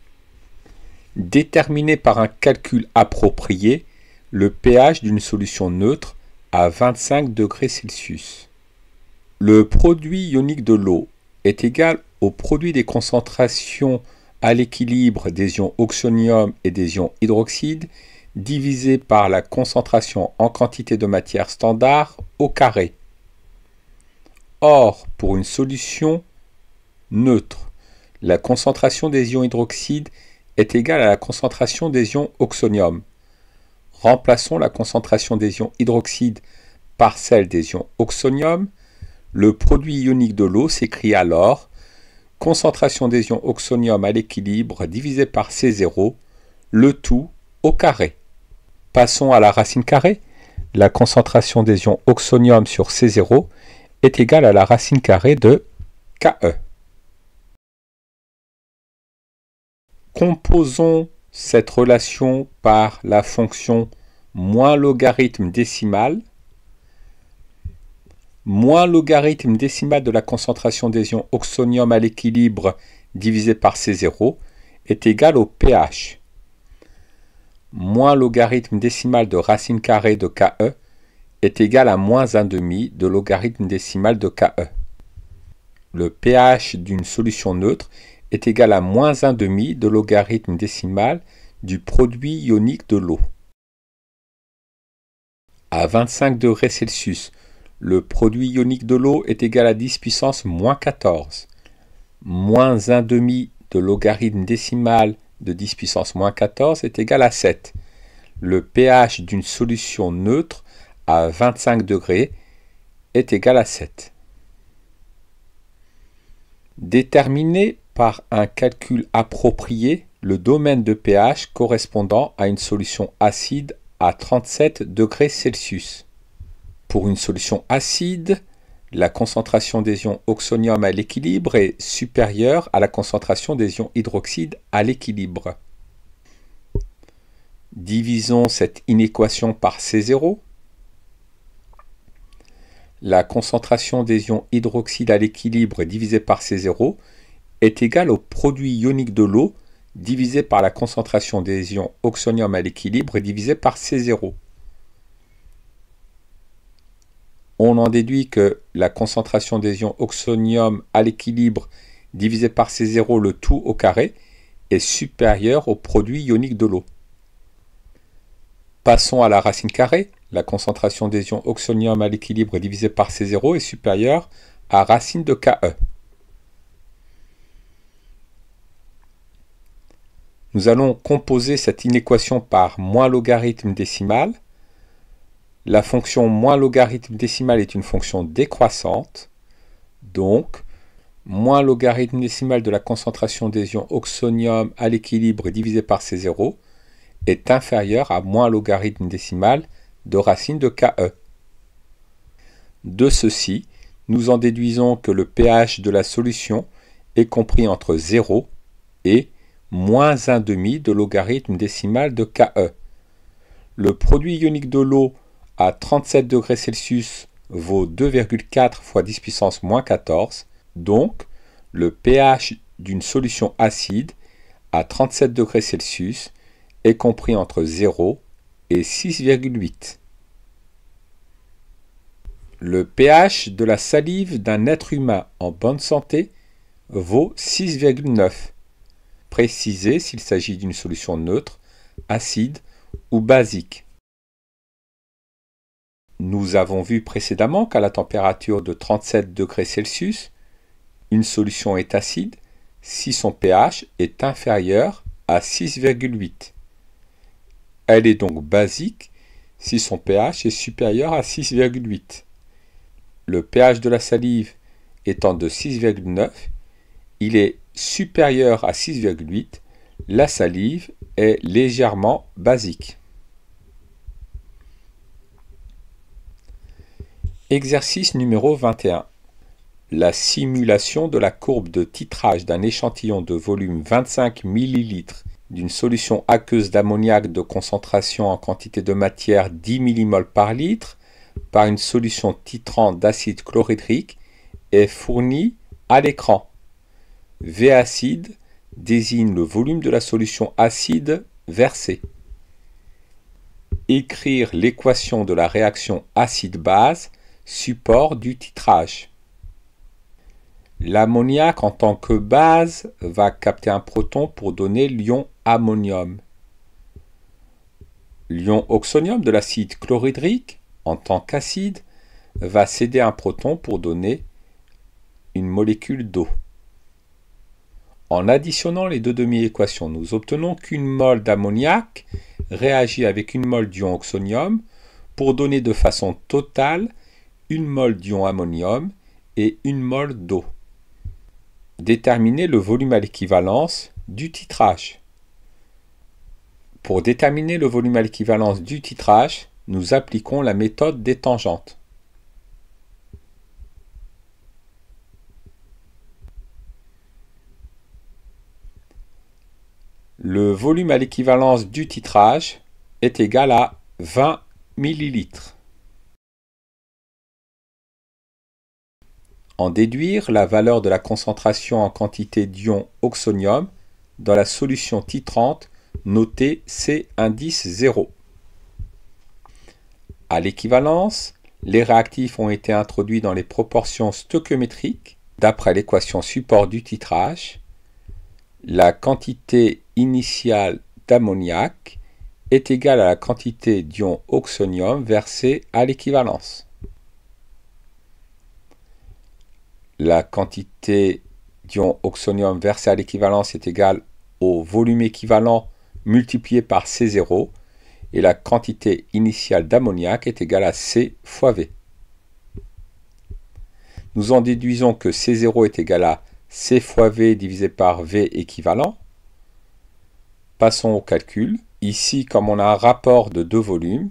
Déterminer par un calcul approprié le pH d'une solution neutre à 25 degrés Celsius. Le produit ionique de l'eau est égal au produit des concentrations à l'équilibre des ions oxonium et des ions hydroxyde divisé par la concentration en quantité de matière standard au carré. Or, pour une solution neutre, la concentration des ions hydroxyde est égale à la concentration des ions oxonium. Remplaçons la concentration des ions hydroxyde par celle des ions oxonium. Le produit ionique de l'eau s'écrit alors concentration des ions oxonium à l'équilibre divisé par C0, le tout au carré. Passons à la racine carrée. La concentration des ions oxonium sur C0 est égale à la racine carrée de Ke. Composons cette relation par la fonction moins logarithme décimal. Moins logarithme décimal de la concentration des ions oxonium à l'équilibre divisé par C0 est égal au pH. Moins logarithme décimal de racine carrée de Ke est égal à moins 1,5 de logarithme décimal de Ke. Le pH d'une solution neutre est égal à moins 1,5 de logarithme décimal du produit ionique de l'eau. À 25 degrés Celsius, le produit ionique de l'eau est égal à 10 puissance moins 14. Moins 1,5 de logarithme décimal de 10 puissance moins 14 est égal à 7. Le pH d'une solution neutre à 25 degrés est égal à 7. Déterminer par un calcul approprié le domaine de pH correspondant à une solution acide à 37 degrés Celsius. Pour une solution acide, la concentration des ions oxonium à l'équilibre est supérieure à la concentration des ions hydroxyde à l'équilibre. Divisons cette inéquation par C0. La concentration des ions hydroxyde à l'équilibre divisée par C0 est égale au produit ionique de l'eau divisé par la concentration des ions oxonium à l'équilibre divisé par C0. On en déduit que la concentration des ions oxonium à l'équilibre divisé par C0 le tout au carré est supérieure au produit ionique de l'eau. Passons à la racine carrée. La concentration des ions oxonium à l'équilibre divisé par C0 est supérieure à racine de Ke. Nous allons composer cette inéquation par moins logarithme décimal. La fonction moins logarithme décimal est une fonction décroissante. Donc, moins logarithme décimal de la concentration des ions oxonium à l'équilibre divisé par C0 est inférieur à moins logarithme décimal de racine de Ke. De ceci, nous en déduisons que le pH de la solution est compris entre 0 et moins 1,5 de logarithme décimal de Ke. Le produit ionique de l'eau à 37 degrés Celsius vaut 2,4 fois 10 puissance moins 14. Donc, le pH d'une solution acide à 37 degrés Celsius est compris entre 0 et 6,8. Le pH de la salive d'un être humain en bonne santé vaut 6,9. Précisez s'il s'agit d'une solution neutre, acide ou basique. Nous avons vu précédemment qu'à la température de 37 degrés Celsius, une solution est acide si son pH est inférieur à 6,8. Elle est donc basique si son pH est supérieur à 6,8. Le pH de la salive étant de 6,9, il est supérieur à 6,8, la salive est légèrement basique. Exercice numéro 21. La simulation de la courbe de titrage d'un échantillon de volume 25 ml d'une solution aqueuse d'ammoniac de concentration en quantité de matière 10 mmol par litre par une solution titrant d'acide chlorhydrique est fournie à l'écran. V acide désigne le volume de la solution acide versée. Écrire l'équation de la réaction acide-base, support du titrage. L'ammoniac en tant que base va capter un proton pour donner l'ion ammonium. L'ion oxonium de l'acide chlorhydrique en tant qu'acide va céder un proton pour donner une molécule d'eau. En additionnant les deux demi-équations, nous obtenons qu'une mole d'ammoniac réagit avec une mole d'ion oxonium pour donner de façon totale une mole d'ion ammonium et une mole d'eau. Déterminer le volume à l'équivalence du titrage. Pour déterminer le volume à l'équivalence du titrage, nous appliquons la méthode des tangentes. Le volume à l'équivalence du titrage est égal à 20 ml. En déduire la valeur de la concentration en quantité d'ion oxonium dans la solution titrante notée C indice 0. À l'équivalence, les réactifs ont été introduits dans les proportions stoichiométriques d'après l'équation support du titrage. La quantité initiale d'ammoniac est égale à la quantité d'ion oxonium versée à l'équivalence. La quantité d'ion oxonium versée à l'équivalence est égale au volume équivalent multiplié par C0 et la quantité initiale d'ammoniac est égale à C fois V. Nous en déduisons que C0 est égal à C fois V divisé par V équivalent. Passons au calcul. Ici, comme on a un rapport de deux volumes,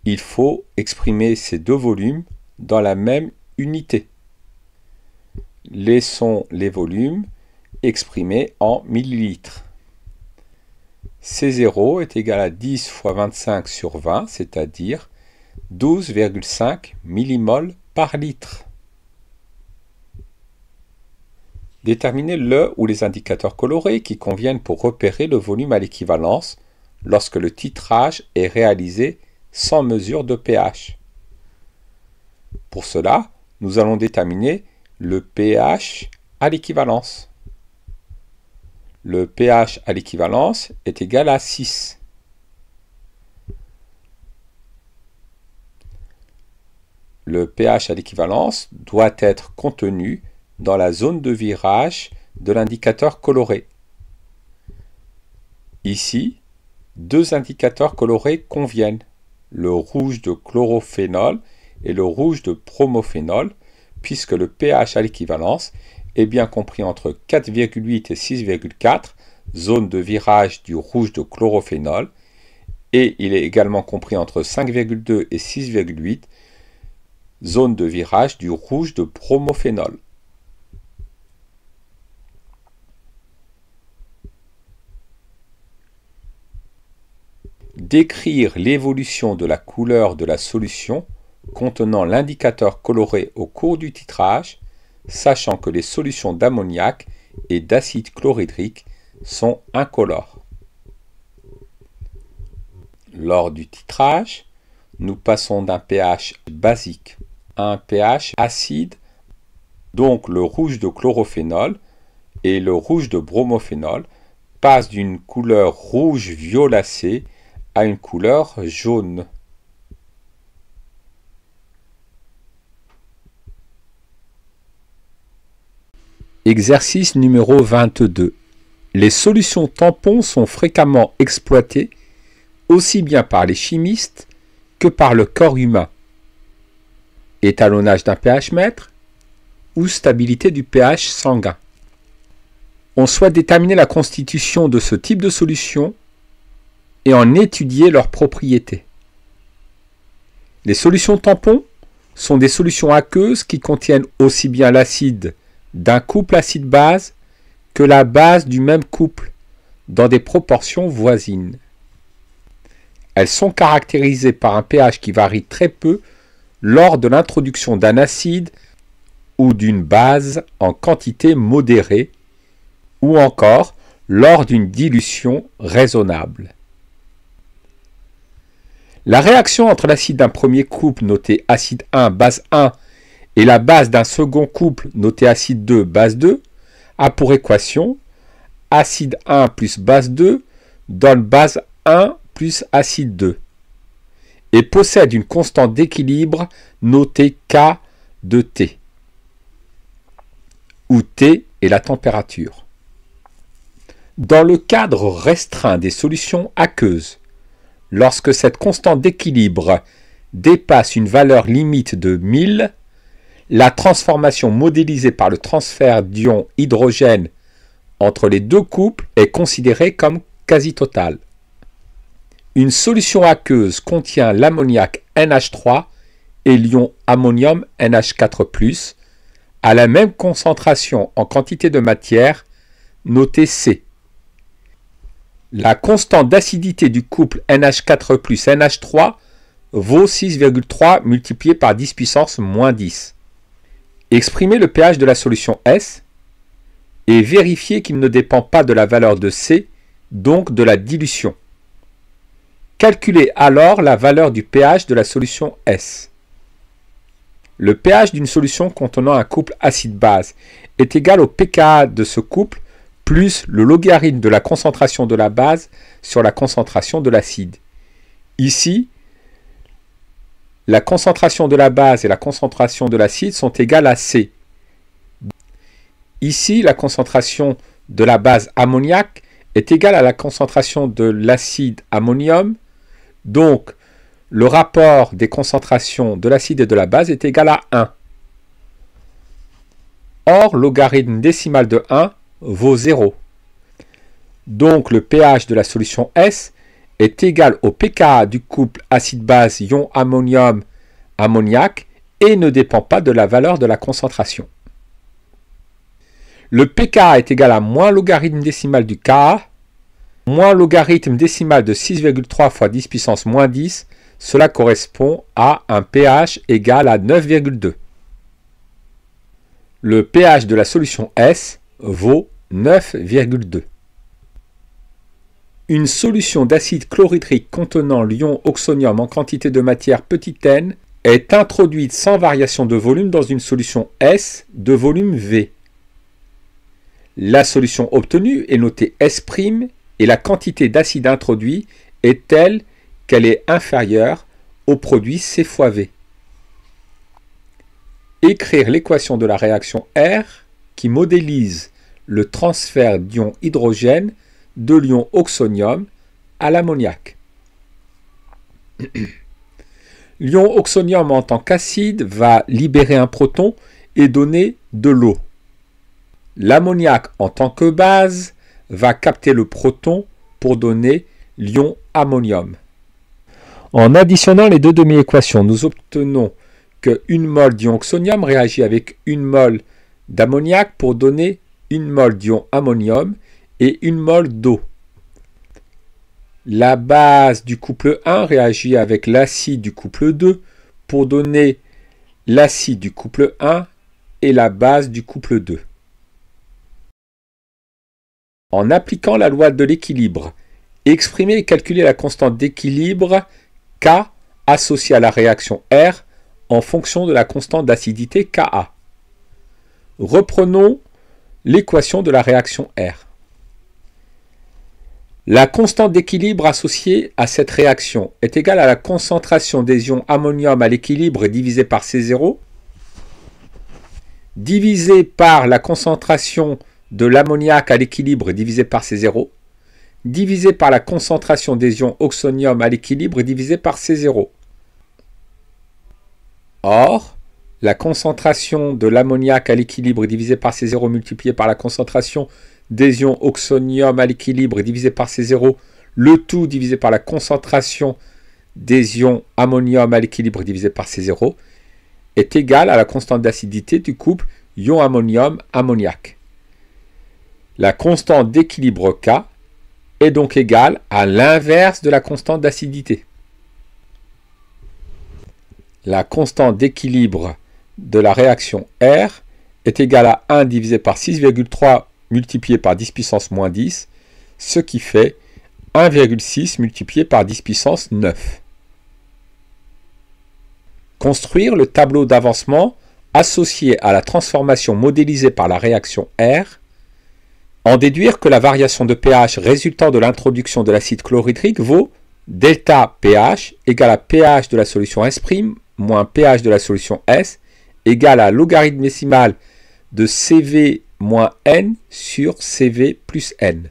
il faut exprimer ces deux volumes dans la même unité. Laissons les volumes exprimés en millilitres. C0 est égal à 10 fois 25 sur 20, c'est-à-dire 12,5 mmol par litre. Déterminez le ou les indicateurs colorés qui conviennent pour repérer le volume à l'équivalence lorsque le titrage est réalisé sans mesure de pH. Pour cela, nous allons déterminer le pH à l'équivalence. Le pH à l'équivalence est égal à 6. Le pH à l'équivalence doit être contenu dans la zone de virage de l'indicateur coloré. Ici, deux indicateurs colorés conviennent, le rouge de chlorophénol et le rouge de bromophénol, puisque le pH à l'équivalence est bien compris entre 4,8 et 6,4, zone de virage du rouge de chlorophénol, et il est également compris entre 5,2 et 6,8, zone de virage du rouge de bromophénol. Décrire l'évolution de la couleur de la solution contenant l'indicateur coloré au cours du titrage, sachant que les solutions d'ammoniac et d'acide chlorhydrique sont incolores. Lors du titrage, nous passons d'un pH basique un pH acide, donc le rouge de chlorophénol et le rouge de bromophénol passent d'une couleur rouge violacée à une couleur jaune. Exercice numéro 22. Les solutions tampons sont fréquemment exploitées aussi bien par les chimistes que par le corps humain. Étalonnage d'un pH mètre ou stabilité du pH sanguin. On souhaite déterminer la constitution de ce type de solution et en étudier leurs propriétés. Les solutions tampons sont des solutions aqueuses qui contiennent aussi bien l'acide d'un couple acide-base que la base du même couple, dans des proportions voisines. Elles sont caractérisées par un pH qui varie très peu lors de l'introduction d'un acide ou d'une base en quantité modérée, ou encore lors d'une dilution raisonnable. La réaction entre l'acide d'un premier couple noté acide 1, base 1 et la base d'un second couple noté acide 2, base 2 a pour équation acide 1 plus base 2 donne base 1 plus acide 2 et possède une constante d'équilibre notée K de T, où T est la température. Dans le cadre restreint des solutions aqueuses, lorsque cette constante d'équilibre dépasse une valeur limite de 1000, la transformation modélisée par le transfert d'ions hydrogène entre les deux couples est considérée comme quasi totale. Une solution aqueuse contient l'ammoniac NH3 et l'ion ammonium NH4+, à la même concentration en quantité de matière, notée C. La constante d'acidité du couple NH4 plus NH3 vaut 6,3 multiplié par 10 puissance moins 10. Exprimez le pH de la solution S et vérifiez qu'il ne dépend pas de la valeur de C, donc de la dilution. Calculez alors la valeur du pH de la solution S. Le pH d'une solution contenant un couple acide-base est égal au pKa de ce couple plus le logarithme de la concentration de la base sur la concentration de l'acide. Ici, la concentration de la base et la concentration de l'acide sont égales à C. Ici, la concentration de la base ammoniac est égale à la concentration de l'acide ammonium. Donc, le rapport des concentrations de l'acide et de la base est égal à 1. Or, logarithme décimal de 1 vaut 0. Donc, le pH de la solution S est égal au pKa du couple acide-base ion ammonium-ammoniac et ne dépend pas de la valeur de la concentration. Le pKa est égal à moins logarithme décimal du Ka, moins logarithme décimal de 6,3 fois 10 puissance moins 10, cela correspond à un pH égal à 9,2. Le pH de la solution S vaut 9,2. Une solution d'acide chlorhydrique contenant l'ion oxonium en quantité de matière n est introduite sans variation de volume dans une solution S de volume V. La solution obtenue est notée S' et la quantité d'acide introduit est telle qu'elle est inférieure au produit C fois V. Écrire l'équation de la réaction R qui modélise le transfert d'ion hydrogène de l'ion oxonium à l'ammoniac. L'ion oxonium en tant qu'acide va libérer un proton et donner de l'eau. L'ammoniac en tant que base va capter le proton pour donner l'ion ammonium. En additionnant les deux demi-équations, nous obtenons que 1 mol d'ion oxonium réagit avec 1 mol d'ammoniac pour donner 1 mol d'ion ammonium et 1 mol d'eau. La base du couple 1 réagit avec l'acide du couple 2 pour donner l'acide du couple 1 et la base du couple 2. En appliquant la loi de l'équilibre, exprimez et calculez la constante d'équilibre K associée à la réaction R en fonction de la constante d'acidité Ka. Reprenons l'équation de la réaction R. La constante d'équilibre associée à cette réaction est égale à la concentration des ions ammonium à l'équilibre divisé par C0, divisé par la concentration de l'ammoniac à l'équilibre divisé par C0, divisé par la concentration des ions oxonium à l'équilibre divisé par C0. Or, la concentration de l'ammoniac à l'équilibre divisé par C0 multiplié par la concentration des ions oxonium à l'équilibre divisé par C0, le tout divisé par la concentration des ions ammonium à l'équilibre divisé par C0, est égal à la constante d'acidité du couple ion ammonium-ammoniac. La constante d'équilibre K est donc égale à l'inverse de la constante d'acidité. La constante d'équilibre de la réaction R est égale à 1 divisé par 6,3 multiplié par 10 puissance moins 10, ce qui fait 1,6 multiplié par 10 puissance 9. Construire le tableau d'avancement associé à la transformation modélisée par la réaction R, en déduire que la variation de pH résultant de l'introduction de l'acide chlorhydrique vaut delta pH égale à pH de la solution S' moins pH de la solution S égale à logarithme décimal de CV moins N sur CV plus N.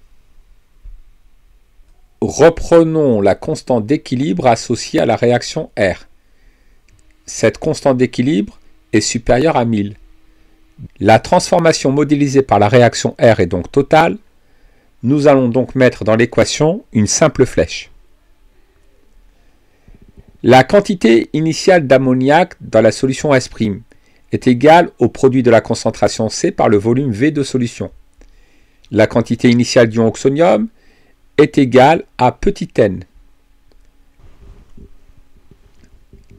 Reprenons la constante d'équilibre associée à la réaction R. Cette constante d'équilibre est supérieure à 1000. La transformation modélisée par la réaction R est donc totale. Nous allons donc mettre dans l'équation une simple flèche. La quantité initiale d'ammoniac dans la solution S' est égale au produit de la concentration C par le volume V de solution. La quantité initiale d'ion oxonium est égale à petit n.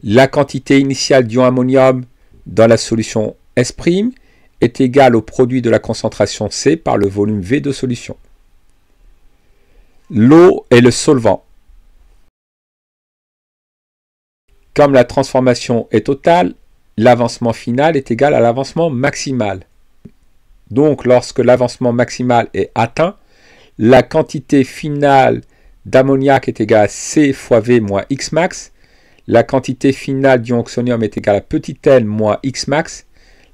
La quantité initiale d'ion ammonium dans la solution S' est égale au produit de la concentration C par le volume V de solution. L'eau est le solvant. Comme la transformation est totale, l'avancement final est égal à l'avancement maximal. Donc, lorsque l'avancement maximal est atteint, la quantité finale d'ammoniac est égale à C fois V moins X max, la quantité finale d'ion oxonium est égale à petit n moins X max,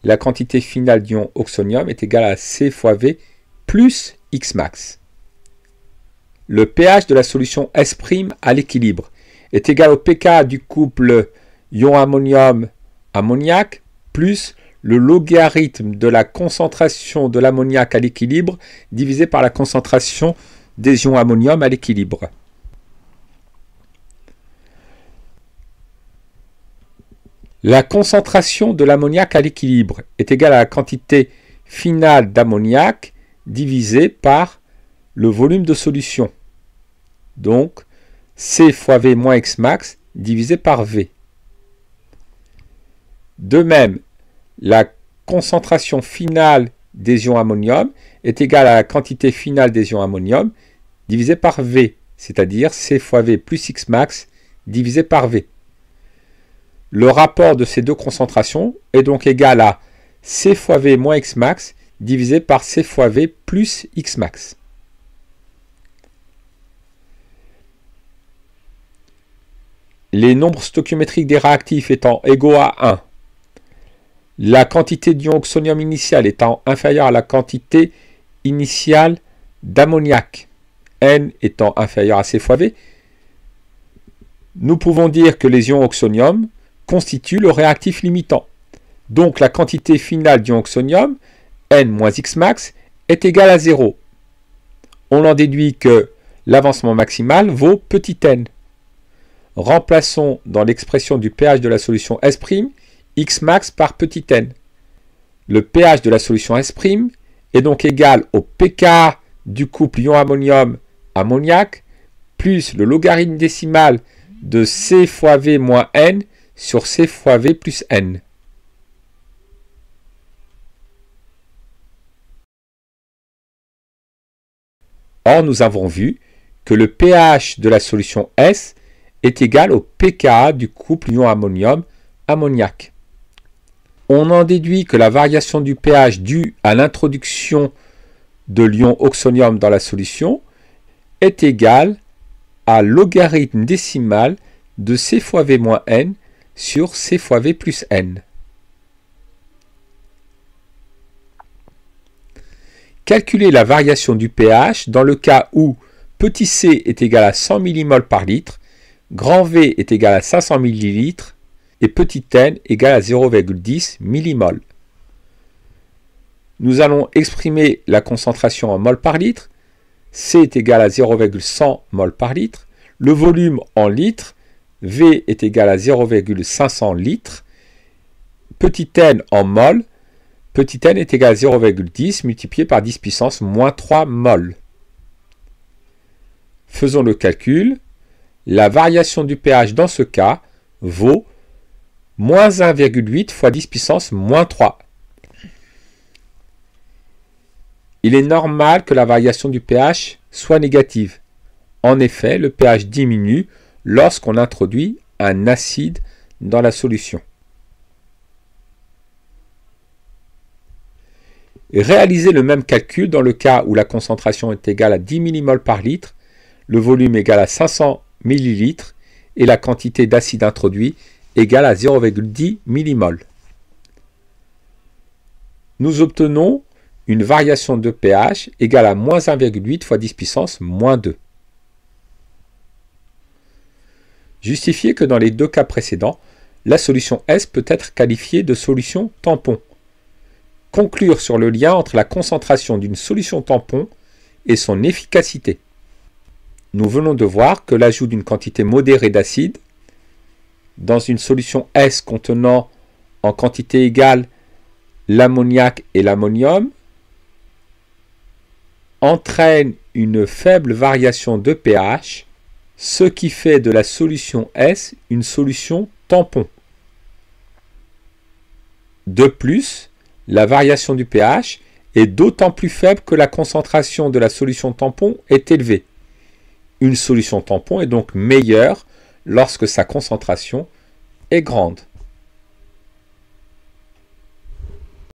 la quantité finale d'ion oxonium est égale à C fois V plus X max. Le pH de la solution S' à l'équilibre est égal au pK du couple ion ammonium-ammoniac plus le logarithme de la concentration de l'ammoniac à l'équilibre divisé par la concentration des ions ammonium à l'équilibre. La concentration de l'ammoniac à l'équilibre est égale à la quantité finale d'ammoniac divisé par le volume de solution. Donc, C fois V moins X max divisé par V. De même, la concentration finale des ions ammonium est égale à la quantité finale des ions ammonium divisé par V, c'est-à-dire C fois V plus X max divisé par V. Le rapport de ces deux concentrations est donc égal à C fois V moins X max divisé par C fois V plus X max. Les nombres stoichiométriques des réactifs étant égaux à 1, la quantité d'ion oxonium initiale étant inférieure à la quantité initiale d'ammoniac, N étant inférieur à C fois V, nous pouvons dire que les ions oxonium constituent le réactif limitant. Donc la quantité finale d'ion oxonium, N moins X max, est égale à 0. On en déduit que l'avancement maximal vaut petit n. Remplaçons dans l'expression du pH de la solution S', X max par petit n. Le pH de la solution S' est donc égal au pK du couple ion ammonium-ammoniac plus le logarithme décimal de C fois V moins N sur C fois V plus N. Or, nous avons vu que le pH de la solution S est égal au pKa du couple ion ammoniac. On en déduit que la variation du pH due à l'introduction de l'ion oxonium dans la solution est égale à logarithme décimal de C fois V moins N sur C fois V plus N. Calculer la variation du pH dans le cas où petit c est égal à 100 mmol par litre, grand V est égal à 500 ml et petit n égal à 0,10 mmol. Nous allons exprimer la concentration en mol par litre. C est égal à 0,100 mol par litre. Le volume en litres, V est égal à 0,500 litres. Petit n en mol, petit n est égal à 0,10 multiplié par 10 puissance moins 3 mol. Faisons le calcul. La variation du pH dans ce cas vaut moins 1,8 fois 10 puissance moins 3. Il est normal que la variation du pH soit négative. En effet, le pH diminue lorsqu'on introduit un acide dans la solution. Réalisez le même calcul dans le cas où la concentration est égale à 10 mmol par litre, le volume égal à 500 ml et la quantité d'acide introduit égale à 0,10 mmol. Nous obtenons une variation de pH égale à moins 1,8 fois 10 puissance moins 2. Justifiez que dans les deux cas précédents, la solution S peut être qualifiée de solution tampon. Conclure sur le lien entre la concentration d'une solution tampon et son efficacité. Nous venons de voir que l'ajout d'une quantité modérée d'acide dans une solution S contenant en quantité égale l'ammoniac et l'ammonium entraîne une faible variation de pH, ce qui fait de la solution S une solution tampon. De plus, la variation du pH est d'autant plus faible que la concentration de la solution tampon est élevée. Une solution tampon est donc meilleure lorsque sa concentration est grande.